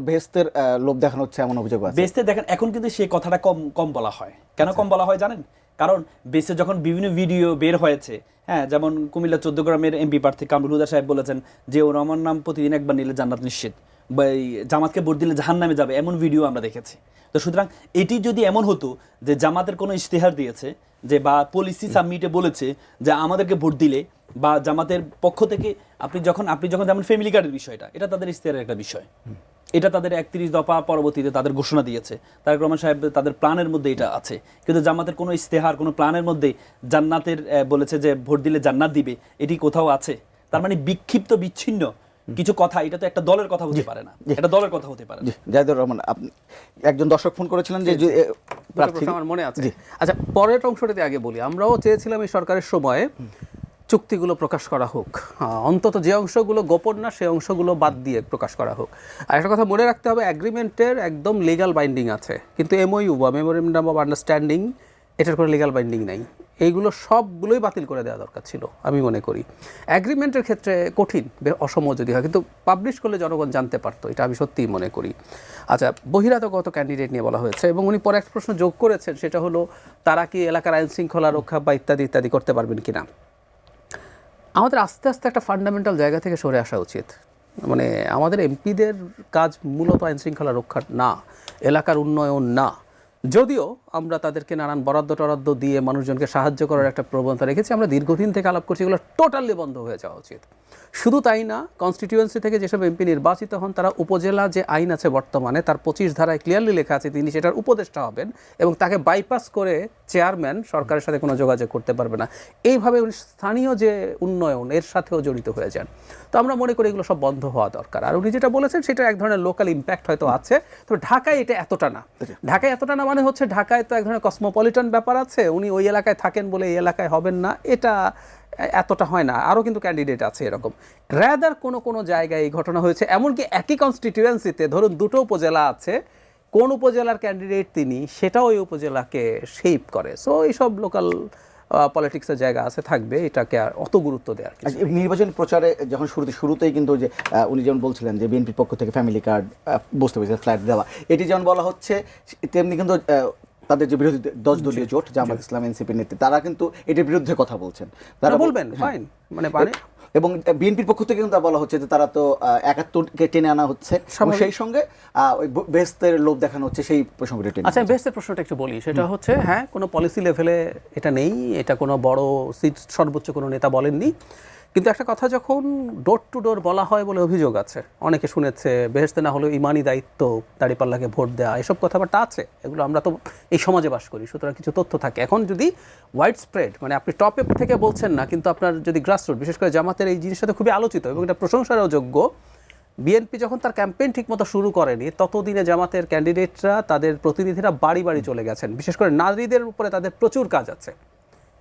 বেহেশতের লোভ দেখানো হচ্ছে, এমন অভিযোগ আছে। বেহেশতের দেখেন, এখন কিন্তু সেই কথাটা কম বলা হয়। কেন কম বলা হয় জানেন? কারণ বেহেশতে যখন বিভিন্ন ভিডিও বের হয়েছে, হ্যাঁ, যেমন কুমিল্লা 14 গ্রামের এমপি প্রার্থী কামরুল হুদা সাহেব বলেছেন যে ওর আমার নাম প্রতিদিন একবার নিলে জান্নাত নিশ্চিত, বা জামাতকে ভোট দিলে জাহান্নামে যাবে, এমন ভিডিও আমরা দেখেছি। তো সুতরাং এটি যদি এমন হতো যে জামাতের কোনো ইশতেহার দিয়েছে যে বা পলিসি সাবমিটে বলেছে যে আমাদেরকে ভোট দিলে বা জামাতের পক্ষ থেকে আপনি যখন যেমন ফ্যামিলি কার্ডের বিষয়টা, এটা তাদের ইশতেহারের একটা বিষয়, এটা তাদের 31 দফা পরবর্তীতে তাদের ঘোষণা দিয়েছে, তারেক রহমান সাহেব তাদের প্ল্যানের মধ্যে এটা আছে। কিন্তু জামাতের কোনো ইশতেহার, কোনো প্ল্যানের মধ্যে জান্নাতের বলেছে যে ভোট দিলে জান্নাত দিবে, এটি কোথাও আছে? তার মানে বিক্ষিপ্ত বিচ্ছিন্ন কিছু কথা, এটা তো একটা দলের কথা হতে পারে না, এটা দলের কথা হতে পারে না। জাহিদুর রহমান, একজন দর্শক ফোন করেছিলেন যে আমার মনে আছে। আচ্ছা, পরের অংশটাতে আগে বলি, আমরাও চেয়েছিলাম এই সরকারের সময়ে চুক্তিগুলো প্রকাশ করা হোক, অন্তত যে অংশগুলো গোপন না সেই অংশগুলো বাদ দিয়ে প্রকাশ করা হোক। আর একটা কথা মনে রাখতে হবে, অ্যাগ্রিমেন্টের একদম লিগ্যাল বাইন্ডিং আছে, কিন্তু এমওইউ বা মেমোরেন্ডাম অফ আন্ডারস্ট্যান্ডিং, এটার কোনো লিগ্যাল বাইন্ডিং নাই। এইগুলো সবগুলোই বাতিল করে দেওয়া দরকার ছিল আমি মনে করি। অ্যাগ্রিমেন্টের ক্ষেত্রে কঠিন, অসম যদি হয়, কিন্তু পাবলিশ করলে জনগণ জানতে পারতো, এটা আমি সত্যিই মনে করি। আচ্ছা, বহিরাগত ক্যান্ডিডেট নিয়ে বলা হয়েছে এবং উনি পরে একটা প্রশ্ন যোগ করেছেন, সেটা হলো তারা কি এলাকার আইন শৃঙ্খলা রক্ষা বা ইত্যাদি ইত্যাদি করতে পারবেন কিনা। আমাদের আস্তে আস্তে একটা ফান্ডামেন্টাল জায়গা থেকে সরে আসা উচিত। মানে আমাদের এমপিদের কাজ মূলত আইন শৃঙ্খলা রক্ষা না, এলাকার উন্নয়ন না, যদিও আমরা তাদেরকে নানান বরাদ্দ টরাদ্দ দিয়ে মানুষজনকে সাহায্য করার একটা প্রবণতা রেখেছি, আমরা দীর্ঘদিন থেকে আলাপ করছি এগুলো টোটালি বন্ধ হয়ে যাওয়া উচিত। শুধু তাই না, কনস্টিটিউয়েন্সি থেকে যেসব এমপি নির্বাচিত হন তারা উপজেলা যে আইন আছে বর্তমানে তার 25 ধারায় ক্লিয়ারলি লেখা আছে তিনি সেটার উপদেষ্টা হবেন এবং তাকে বাইপাস করে চেয়ারম্যান সরকারের সাথে কোনো যোগাযোগ করতে পারবে না। এইভাবে উনি স্থানীয় যে উন্নয়ন এর সাথেও জড়িত হয়ে যান। তো আমরা মনে করি এগুলো সব বন্ধ হওয়া দরকার। আর উনি যেটা বলেছেন সেটা এক ধরনের লোকাল ইম্প্যাক্ট হয়তো আছে, তবে ঢাকায় এটা এতটা না। ঢাকায় এতটা না মানে হচ্ছে ঢাকায় তো এক ধরনের কসমোপলিটন ব্যাপার আছে, উনি ওই এলাকায় থাকেন বলে এই এলাকায় হবেন না, এটা এতটা হয় না। আরও কিন্তু ক্যান্ডিডেট আছে এরকম। র্যাদার কোনো কোনো জায়গায় এই ঘটনা হয়েছে, এমনকি একই কনস্টিটিউয়েন্সিতে ধরুন দুটো উপজেলা আছে, কোন উপজেলার ক্যান্ডিডেট তিনি সেটা ওই উপজেলাকে শেপ করে। সো এইসব লোকাল পলিটিক্সের জায়গা আছে, থাকবে, এটাকে আর অত গুরুত্ব দেওয়ার কিছু নেই। নির্বাচন প্রচারে যখন শুরুতেই কিন্তু যে উনি যেমন বলছিলেন যে বিএনপির পক্ষ থেকে ফ্যামিলি কার্ড, বুঝতে পেরেছেন, ফ্ল্যাট দেওয়া, এটি যেমন বলা হচ্ছে, তেমনি কিন্তু তাদের যে বিরোধী 10 দলীয় জোট জামাত ইসলাম এনসিপির নেতৃত্ব তারা কিন্তু এটির বিরুদ্ধে কথা বলছেন। তারা বলবেন ফাইন, মানে এবং বিএনপির পক্ষ থেকে কিন্তু বলা হচ্ছে যে তারা তো 71-কে টেনে আনা হচ্ছে, সেই সঙ্গে ওই বেহেশতের লোভ দেখানো হচ্ছে, সেই প্রসঙ্গটা টেনে। আচ্ছা, বেহেশতের প্রশ্নটা একটু বলি। সেটা হচ্ছে, হ্যাঁ, কোনো পলিসি লেভেলে এটা নেই, এটা কোনো বড় সিট সর্বোচ্চ কোনো নেতা বলেননি, কিন্তু একটা কথা যখন ডোর টু ডোর বলা হয় বলে অভিযোগ আছে, অনেকে শুনেছে বেহেশতে না হলেও ইমানি দায়িত্ব, দাঁড়িপাল্লাকে ভোট দেওয়া, এসব কথাবার্তা আছে, এগুলো আমরা তো এই সমাজে বাস করি, সুতরাং কিছু তথ্য থাকে। এখন যদি ওয়াইড স্প্রেড, মানে আপনি টপে থেকে বলছেন না, কিন্তু আপনার যদি গ্রাসরুট, বিশেষ করে জামাতের এই জিনিসটা খুবই আলোচিত এবং এটা প্রশংসারও যোগ্য। বিএনপি যখন তার ক্যাম্পেইন ঠিকমতো শুরু করেনি ততদিনে জামাতের ক্যান্ডিডেটরা, তাদের প্রতিনিধিরা বাড়ি বাড়ি চলে গেছেন, বিশেষ করে নারীদের উপরে তাদের প্রচুর কাজ আছে।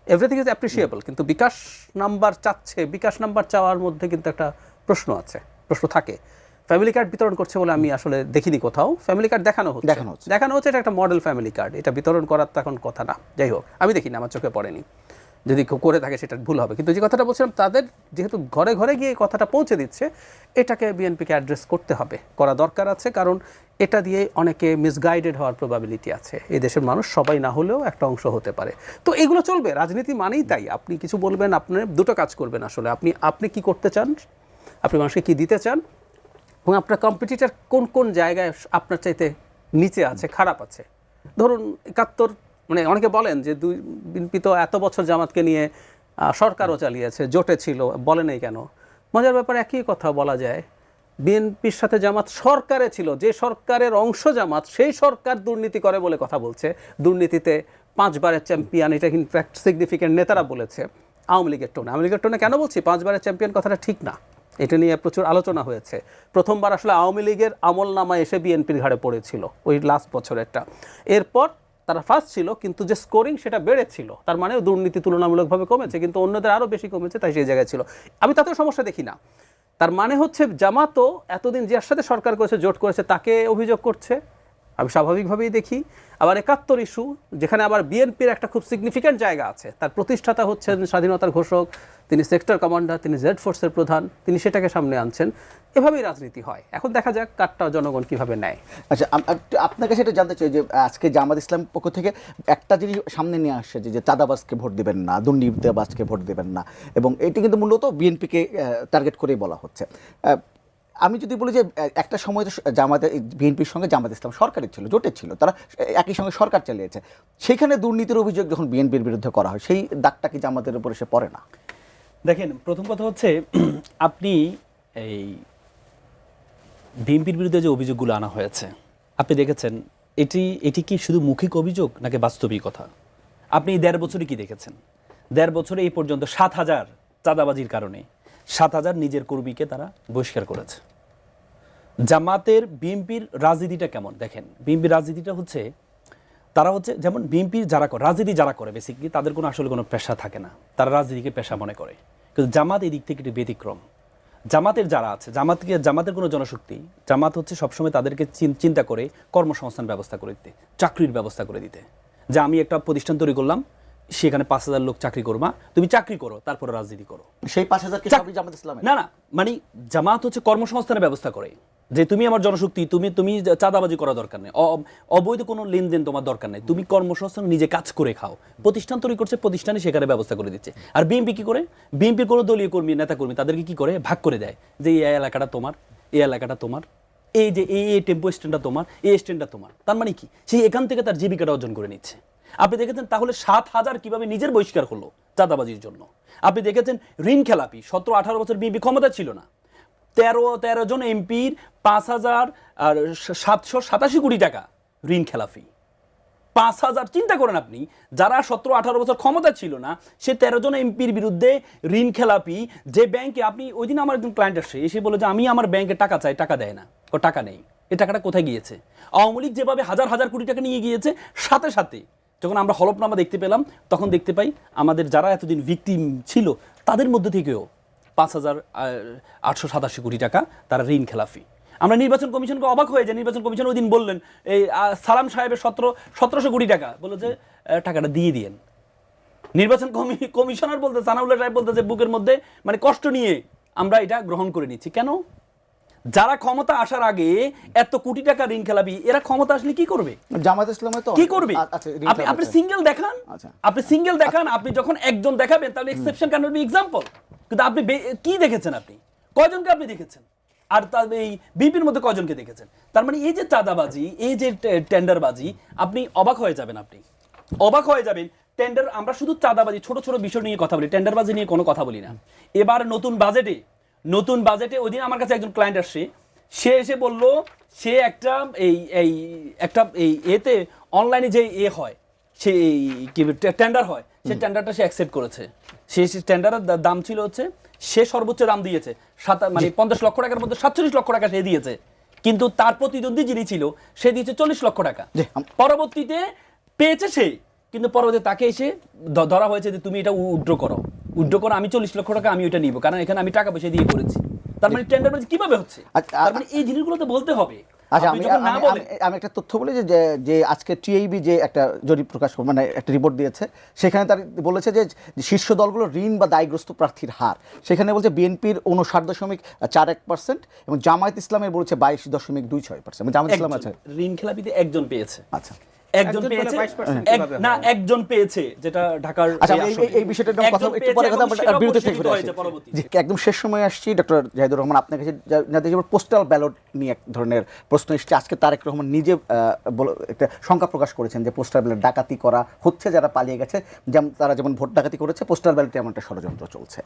এভরিথিং ইজ অ্যাপ্রিসিয়েবল, কিন্তু বিকাশ নাম্বার চাচ্ছে, বিকাশ নাম্বার চাওয়ার মধ্যে কিন্তু একটা প্রশ্ন আছে, প্রশ্ন থাকে। ফ্যামিলি কার্ড বিতরণ করছে বলে আমি আসলে দেখিনি কোথাও। ফ্যামিলি কার্ড দেখানো হচ্ছে, এটা একটা মডেল ফ্যামিলি কার্ড, এটা বিতরণ করার তো এখন কথা না। যাই হোক, আমি দেখিনি, আমার চোখে পড়েনি, যদি কেউ করে থাকে সেটা ভুল হবে। কিন্তু যে কথাটা বলছিলাম, তাদের যেহেতু ঘরে ঘরে গিয়ে কথাটা পৌঁছে দিচ্ছে, এটাকে বিএনপিকে অ্যাড্রেস করতে হবে, করা দরকার আছে, কারণ এটা দিয়ে অনেকে মিসগাইডেড হওয়ার প্রবাবিলিটি আছে। এই দেশের মানুষ সবাই না হলেও একটা অংশ হতে পারে। তো এগুলো চলবে, রাজনীতি মানেই তাই। আপনি কিছু বলবেন, আপনি দুটো কাজ করবেন আসলে, আপনি কি করতে চান, আপনি মানুষকে কি দিতে চান, এবং আপনার কম্পিটিটর কোন কোন জায়গায় আপনার চাইতে নিচে আছে, খারাপ আছে। ধরুন 71, মানে অনেকে বলেন যে বিএনপি তো এত বছর জামাতকে নিয়ে সরকারও চালিয়েছে, জোটে ছিল, বলে নেই কেন। মজার ব্যাপার, একই কথা বলা যায়, বিএনপির সাথে জামাত সরকারে ছিল, যে সরকারের অংশ জামাত, সেই সরকার দুর্নীতি করে বলে কথা বলছে। দুর্নীতিতে 5 বারের চ্যাম্পিয়ন, এটা ইনফ্যাক্ট সিগনিফিক্যান্ট নেতারা বলেছে আওয়ামী লীগের টোনে। কেন বলছি 5 বারের চ্যাম্পিয়ন কথাটা ঠিক না, এটা নিয়ে প্রচুর আলোচনা হয়েছে। প্রথমবার আসলে আওয়ামী লীগের আমল নামা এসে বিএনপির ঘাড়ে পড়েছিল ওই লাস্ট বছরেরটা। এরপর তারা ফার্স্ট ছিল, কিন্তু যে স্কোরিং সেটা বেড়েছিল, তার মানে দুর্নীতি তুলনামূলকভাবে কমেছে, কিন্তু অন্যদের আরও বেশি কমেছে, তাই সেই জায়গায় ছিল। আমি তাতেও সমস্যা দেখি না। তার মানে হচ্ছে জামাতও এতদিন যার সাথে সরকার করেছে, জোট করেছে, তাকে অভিযোগ করছে, আমি স্বাভাবিকভাবেই দেখি। আবার 71 ইস্যু, যেখানে আবার বিএনপির একটা খুব সিগনিফিক্যান্ট জায়গা আছে, তার প্রতিষ্ঠাতা হচ্ছেন স্বাধীনতার ঘোষক, তিনি সেক্টর কমান্ডার, তিনি জেড ফোর্সের প্রধান, তিনি সেটাকে সামনে আনছেন। এভাবেই রাজনীতি হয়। এখন দেখা যাক কারটা জনগণ কিভাবে নেয়। আচ্ছা, আপনার কাছে এটা জানতে চাই যে আজকে জামাত ইসলাম পক্ষ থেকে একটা জিনিস সামনে নিয়ে আসছে যে চাঁদাবাজকে ভোট দিবেন না, দুর্নীতিবাজকে ভোট দিবেন না, এবং এটি কিন্তু মূলত বিএনপিকে টার্গেট করেই বলা হচ্ছে। আমি যদি বলি যে একটা সময় তো বিএনপির সঙ্গে জামাত ইসলাম সরকারের ছিল, জোটের ছিল, তারা একই সঙ্গে সরকার চালিয়েছে, সেখানে দুর্নীতির অভিযোগ যখন বিএনপির বিরুদ্ধে করা হয়, সেই দাগটা কি জামাতের উপর এসে পড়ে না? দেখেন, প্রথম কথা হচ্ছে, আপনি এই বিএনপির বিরুদ্ধে যে অভিযোগগুলো আনা হয়েছে, আপনি দেখেছেন এটি কি শুধু মৌখিক অভিযোগ নাকি বাস্তবিকতা? আপনি 1.5 বছরে কি দেখেছেন? 1.5 বছরে এই পর্যন্ত 7,000 চাঁদাবাজির কারণে 7,000 নিজের কর্মীকে তারা বহিষ্কার করেছে। জামাতের বিএনপির রাজনীতিটা কেমন দেখেন, বিএনপির রাজনীতিটা হচ্ছে, তারা হচ্ছে যেমন বিএনপির রাজনীতি যারা করে বেসিক্যালি তাদের কোনো আসলে কোনো পেশা থাকে না, তারা রাজনীতিকে পেশা মনে করে। কিন্তু জামাত এই দিক থেকে একটু ব্যতিক্রম। জামাতের যারা আছে, জামাতের কোনো জনশক্তি, জামাত হচ্ছে সবসময় তাদেরকে চিন্তা করে কর্মসংস্থান ব্যবস্থা করে দিতে, চাকরির ব্যবস্থা করে দিতে। যে আমি একটা প্রতিষ্ঠান তৈরি করলাম, সেখানে 5,000 লোক চাকরি করবা, তুমি চাকরি করো, তারপরে রাজনীতি করো। সেই 5,000 কি সবই জামাত ইসলাম? না, মানে জামাত হচ্ছে কর্মসংস্থানের ব্যবস্থা করে, যে তুমি আমার জনশক্তি, তুমি চাঁদাবাজি করা দরকার নেই, অবৈধ কোনো লেনদেন তোমার দরকার নেই, তুমি কর্মসংস্থান নিজে কাজ করে খাও। প্রতিষ্ঠান তৈরি করছে, প্রতিষ্ঠানে সেখানে ব্যবস্থা করে দিচ্ছে। আর বিএনপি কি করে? বিএনপির কোনো দলীয় কর্মী, নেতা কর্মী, তাদেরকে কি করে? ভাগ করে দেয়, যে এই এলাকাটা তোমার, এই এলাকাটা তোমার, এই যে এই টেম্পো স্ট্যান্ডটা তোমার, এই স্ট্যান্ডটা তোমার, তার মানে কি সে এখান থেকে তার জীবিকাটা অর্জন করে নিচ্ছে। আপনি দেখেছেন তাহলে 7,000 কিভাবে নিজের বহিষ্কার হলো চাঁদাবাজির জন্য। আপনি দেখেছেন ঋণ খেলাপি, 17-18 বছর বিএনপি ক্ষমতা ছিল না, 13 জন এমপির 5,787 কোটি টাকা ঋণ খেলাপি। 5,000, চিন্তা করেন আপনি, যারা 17-18 বছর ক্ষমতা ছিল না, সে 13 জন এমপির বিরুদ্ধে ঋণ খেলাপি। যে ব্যাংকে আপনি ওই দিন আমার একজন ক্লায়েন্ট আসে, এসে বলে যে আমি আমার ব্যাংকে টাকা চাই, টাকা দেয় না, ও টাকা নেই। এই টাকাটা কোথায় গিয়েছে? আওয়ামী লীগ যেভাবে হাজার হাজার কোটি টাকা নিয়ে গিয়েছে, সাথে সাথে যখন আমরা হলফনামা দেখতে পেলাম, তখন দেখতে পাই আমাদের যারা এতদিন ভিকটিম ছিল তাদের মধ্যে থেকেও 5,887 কোটি টাকা তারা ঋণ খেলাফি। আমরা নির্বাচন কমিশনকে অবাক হয়ে যায়, নির্বাচন কমিশন ওই দিন বললেন এই সালাম সাহেবের 1700 কোটি টাকা, বলে যে টাকাটা দিয়ে দিয়েন। নির্বাচন কমিশনার বলতে, সানাউল্লাহ সাহেব বলতে যে বুকের মধ্যে মানে কষ্ট নিয়ে আমরা এটা গ্রহণ করে নিচ্ছি। কেন? যারা ক্ষমতা আসার আগে এত কোটি টাকা ঋণ খেলাবি, এরা ক্ষমতা আসলে কি করবে? জামাত ইসলামে তো কি করবে? আপনি সিঙ্গেল দেখান, আপনি সিঙ্গেল দেখান, আপনি যখন একজন দেখাবেন তাহলে exception can not be example. কিন্তু আপনি কি দেখেছেন? আপনি কয়জনকে আপনি দেখেছেন? আর তার এই বিপির মধ্যে কয়জনকে দেখেছেন? তার মানে এই যে চাঁদাবাজি, এই যে টেন্ডারবাজি, আপনি অবাক হয়ে যাবেন, আপনি অবাক হয়ে যাবেন। টেন্ডার, আমরা শুধু চাঁদাবাজি ছোট ছোট বিষয় নিয়ে কথা বলি, টেন্ডারবাজি নিয়ে কোনো কথা বলি না। এবার নতুন বাজেটে ওই দিন আমার কাছে একজন ক্লায়েন্ট আসছে, সে এসে বলল সে একটা এতে অনলাইনে যে হয়, সে কি টেন্ডার হয়, সে টেন্ডারটা সে অ্যাকসেপ্ট করেছে। সে টেন্ডারের দাম ছিল হচ্ছে, সে সর্বোচ্চ দাম দিয়েছে মানে 50 লক্ষ টাকার মধ্যে 47 লক্ষ টাকা সে দিয়েছে। কিন্তু তার প্রতিদ্বন্দ্বী যিনি ছিল, সে দিয়েছে 40 লক্ষ টাকা। পরবর্তীতে পেয়েছে সে, কিন্তু পরবর্তীতে তাকে এসে ধরা হয়েছে যে তুমি এটা উইথড্র করো, আমি 40 লক্ষ টাকা আমি ওইটা নিব, কারণ এখানে আমি টাকা পয়সা দিয়ে করেছি। তার মানে টেন্ডারবাজি কিভাবে হচ্ছে? তার মানে এই জিনিসগুলো তো বলতে হবে। আচ্ছা, আমি একটা তথ্য বলি যে আজকে টিআইবি যে একটা জরিপ প্রকাশ মানে একটা রিপোর্ট দিয়েছে, সেখানে তার বলেছে যে শীর্ষ দলগুলোর ঋণ বা দায়গ্রস্ত প্রার্থীর হার, সেখানে বলছে বিএনপির 59.41% এবং জামায়াত ইসলামের বলছে 22.26%। জামায়াত ইসলাম আছে ঋণ খেলাপিতে একজন পেয়েছে। আচ্ছা, একজন পেয়েছে না, একজন পেয়েছে, যেটা ঢাকার। আচ্ছা, এই বিষয়টা কথা একটু পরে কথা বিরতি থেকে একদম শেষ সময় আসছি। ডক্টর জাহিদুর রহমান, আপনার কাছে পোস্টাল ব্যালট নিয়ে এক ধরনের প্রশ্ন এসেছে। আজকে তারেক রহমান নিজে একটা শঙ্কা প্রকাশ করেছেন যে পোস্টাল ব্যালট ডাকাতি করা হচ্ছে, যারা পালিয়ে গেছে, যেমন তারা যেমন ভোট ডাকাতি করেছে, পোস্টাল ব্যালটে এমন একটা ষড়যন্ত্র চলছে।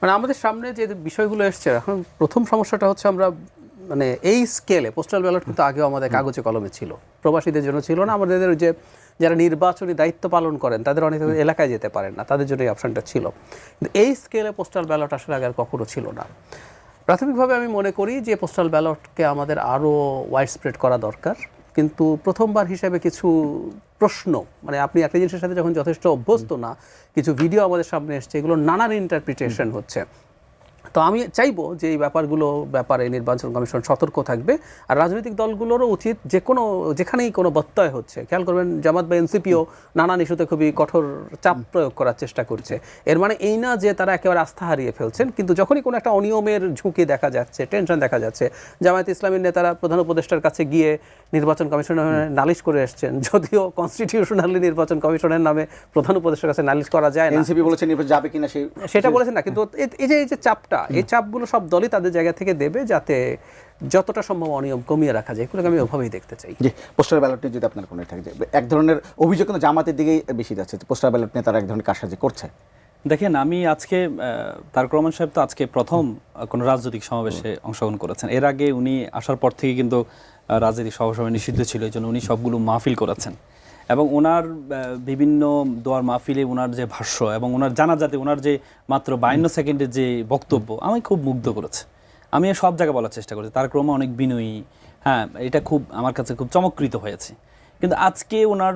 মানে আমাদের সামনে যে বিষয়গুলো এসছে, এখন প্রথম সমস্যাটা হচ্ছে আমরা মানে এই স্কেলে পোস্টাল ব্যালট কিন্তু আগেও আমাদের কাগজে কলমে ছিল, প্রবাসীদের জন্য ছিল না। আমাদের যে যারা নির্বাচনী দায়িত্ব পালন করেন তাদের অনেক এলাকায় যেতে পারেন না, তাদের জন্য এই অপশনটা ছিল। কিন্তু এই স্কেলে পোস্টাল ব্যালট আসলে আগে আর কখনো ছিল না। প্রাথমিকভাবে আমি মনে করি যে পোস্টাল ব্যালটকে আমাদের আরও ওয়াইড স্প্রেড করা দরকার। কিন্তু প্রথমবার হিসেবে কিছু প্রশ্ন, মানে আপনি একটা জিনিসের সাথে যখন যথেষ্ট অভ্যস্ত না, কিছু ভিডিও আমাদের সামনে এসছে, এগুলো নানান ইন্টারপ্রিটেশন হচ্ছে। তো আমি চাইবো যে এই ব্যাপারে নির্বাচন কমিশন সতর্ক থাকবে। আর রাজনৈতিক দলগুলোরও উচিত যেখানেই কোনো ব্যত্যয় হচ্ছে, খেয়াল করবেন জামাত বা এনসিপিও নানান ইস্যুতে খুবই কঠোর চাপ প্রয়োগ করার চেষ্টা করছে। এর মানে এই না যে তারা একেবারে আস্থা হারিয়ে ফেলছেন, কিন্তু যখনই কোনো একটা অনিয়মের ঝুঁকি দেখা যাচ্ছে, টেনশন দেখা যাচ্ছে, জামায়াত ইসলামের নেতারা প্রধান উপদেষ্টার কাছে গিয়ে নির্বাচন কমিশনের নালিশ করে এসছেন, যদিও কনস্টিটিউশনালি নির্বাচন কমিশনের নামে প্রধান উপদেষ্টার কাছে নালিশ করা যায় না। এনসিপি বলেছে নির্বাচন যাবে কিনা সেটা বলেছেন না, কিন্তু এই যে চাপটা, এই চাপগুলো সব দলই তাদের জায়গা থেকে দেবে, যাতে যতটা সম্ভব অনিয়ম কমিয়ে রাখা যায়। এগুলোকে আমি ওভাবেই দেখতে চাই। জি, পোস্টাল ব্যালট নিয়ে যদি আপনার কোনো থাকে, এক ধরনের অভিযোগ কিন্তু জামাতের দিকেই বেশি যাচ্ছে, পোস্টাল ব্যালট নিয়ে তারা এক ধরনের কারসাজি করছে। দেখেন, আমি আজকে তারেক রহমান সাহেব তো আজকে প্রথম কোনো রাজনৈতিক সমাবেশে অংশগ্রহণ করেছেন। এর আগে উনি আসার পর থেকে কিন্তু রাজনৈতিক সভা নিষিদ্ধ ছিল, এই জন্য উনি সবগুলো মাহফিল করেছেন। এবং ওনার বিভিন্ন দোয়ার মাহফিলে ওনার যে ভাষ্য এবং ওনার জানাজাতে ওনার যে মাত্র 52 সেকেন্ডের যে বক্তব্য, আমি খুব মুগ্ধ করেছে। আমি সব জায়গায় বলার চেষ্টা করেছি তারেক রহমান অনেক বিনয়ী, হ্যাঁ, এটা খুব আমার কাছে খুব চমৎকৃত হয়েছে। কিন্তু আজকে ওনার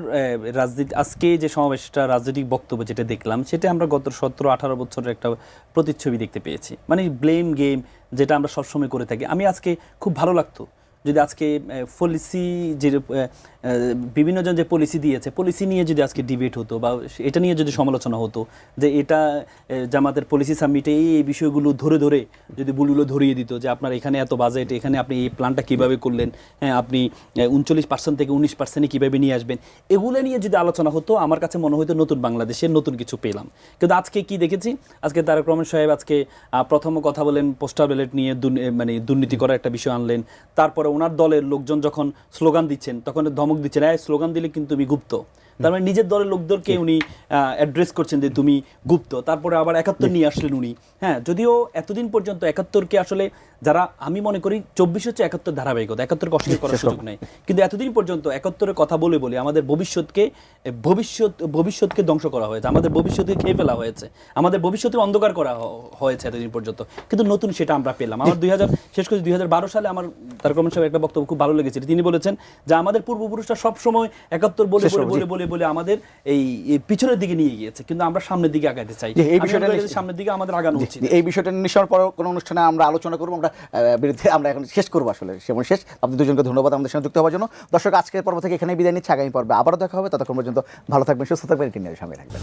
আজকে যে সমাবেশটা, রাজনৈতিক বক্তব্য যেটা দেখলাম, সেটা আমরা গত 17-18 বছরের একটা প্রতিচ্ছবি দেখতে পেয়েছি। মানে ব্লেম গেম, যেটা আমরা সবসময় করে থাকি। আমি আজকে খুব ভালো লাগতো যদি আজকে পলিসি যে বিভিন্ন জন যে পলিসি দিয়েছে, পলিসি নিয়ে যদি আজকে ডিবেট হতো বা এটা নিয়ে যদি সমালোচনা হতো, যে এটা জামাতের পলিসি সাবমিটে এই বিষয়গুলো ধরে যদি ভুলগুলো ধরিয়ে দিত, যে আপনার এখানে এত বাজেট, এখানে আপনি এই প্ল্যানটা কীভাবে করলেন, হ্যাঁ, আপনি 39% থেকে 19% কীভাবে নিয়ে আসবেন, এগুলো নিয়ে যদি আলোচনা হতো, আমার কাছে মনে হতো নতুন বাংলাদেশের নতুন কিছু পেলাম। কিন্তু আজকে কি দেখেছি, আজকে তারেক রহমান সাহেব আজকে প্রথম কথা বলেন পোস্টাল ব্যালট নিয়ে মানে দুর্নীতি করার একটা বিষয় আনলেন, তারপরে পরে ওনার দলের লোকজন যখন স্লোগান দিচ্ছেন তখন ধমক দিচ্ছেন, স্লোগান দিলে কিন্তু তুমি গুপ্ত। তার মানে নিজের দলের লোকদেরকে উনি অ্যাড্রেস করছেন যে তুমি গুপ্ত। তারপরে আবার ৭১ নিয়ে আসলেন উনি। হ্যাঁ, যদিও এতদিন পর্যন্ত ৭১কে আসলে যারা, আমি মনে করি ২৪ হচ্ছে ৭১ ধারাবাহিকতা, ৭১কে অস্বীকার করার সুযোগ নেই, কিন্তু এতদিন পর্যন্ত ৭১-এর কথা বলে বলে আমাদের ভবিষ্যৎকে ধ্বংস করা হয়েছে, আমাদের ভবিষ্যৎকে খেয়ে ফেলা হয়েছে, আমাদের ভবিষ্যতের অন্ধকার করা হয়েছে এতদিন পর্যন্ত। কিন্তু নতুন সেটা আমরা পেলাম। আমার শেষ করে ২০১২ সালে আমার তারেক রহমান সাহেব একটা বক্তব্য খুব ভালো লেগেছিল। তিনি বলেছেন যে আমাদের পূর্বপুরুষরা সবসময় ৭১ বলে বলে বলে বলে আমাদের এই পিছনের দিকে নিয়ে গিয়েছে, কিন্তু আমরা সামনের দিকে আগাতে চাই। এই বিষয়টা সামনের দিকে আমাদের আগানো উচিত। এই বিষয়টা নিশ্চয় পর কোনো অনুষ্ঠানে আমরা আলোচনা করবো, আমরা বিরুদ্ধে আমরা এখন শেষ করবো, আসলে সেমন শেষ। আপনি দুজনকে ধন্যবাদ আমাদের সঙ্গে যুক্ত হওয়ার জন্য। দর্শক, আজকের পর্ব থেকে এখানেই বিদায় নিচ্ছি, আগামী পর্বে আবারও দেখা হবে। ততক্ষণ পর্যন্ত ভালো থাকবেন, সুস্থ থাকবেন, এটি নিয়ে সঙ্গে থাকবেন।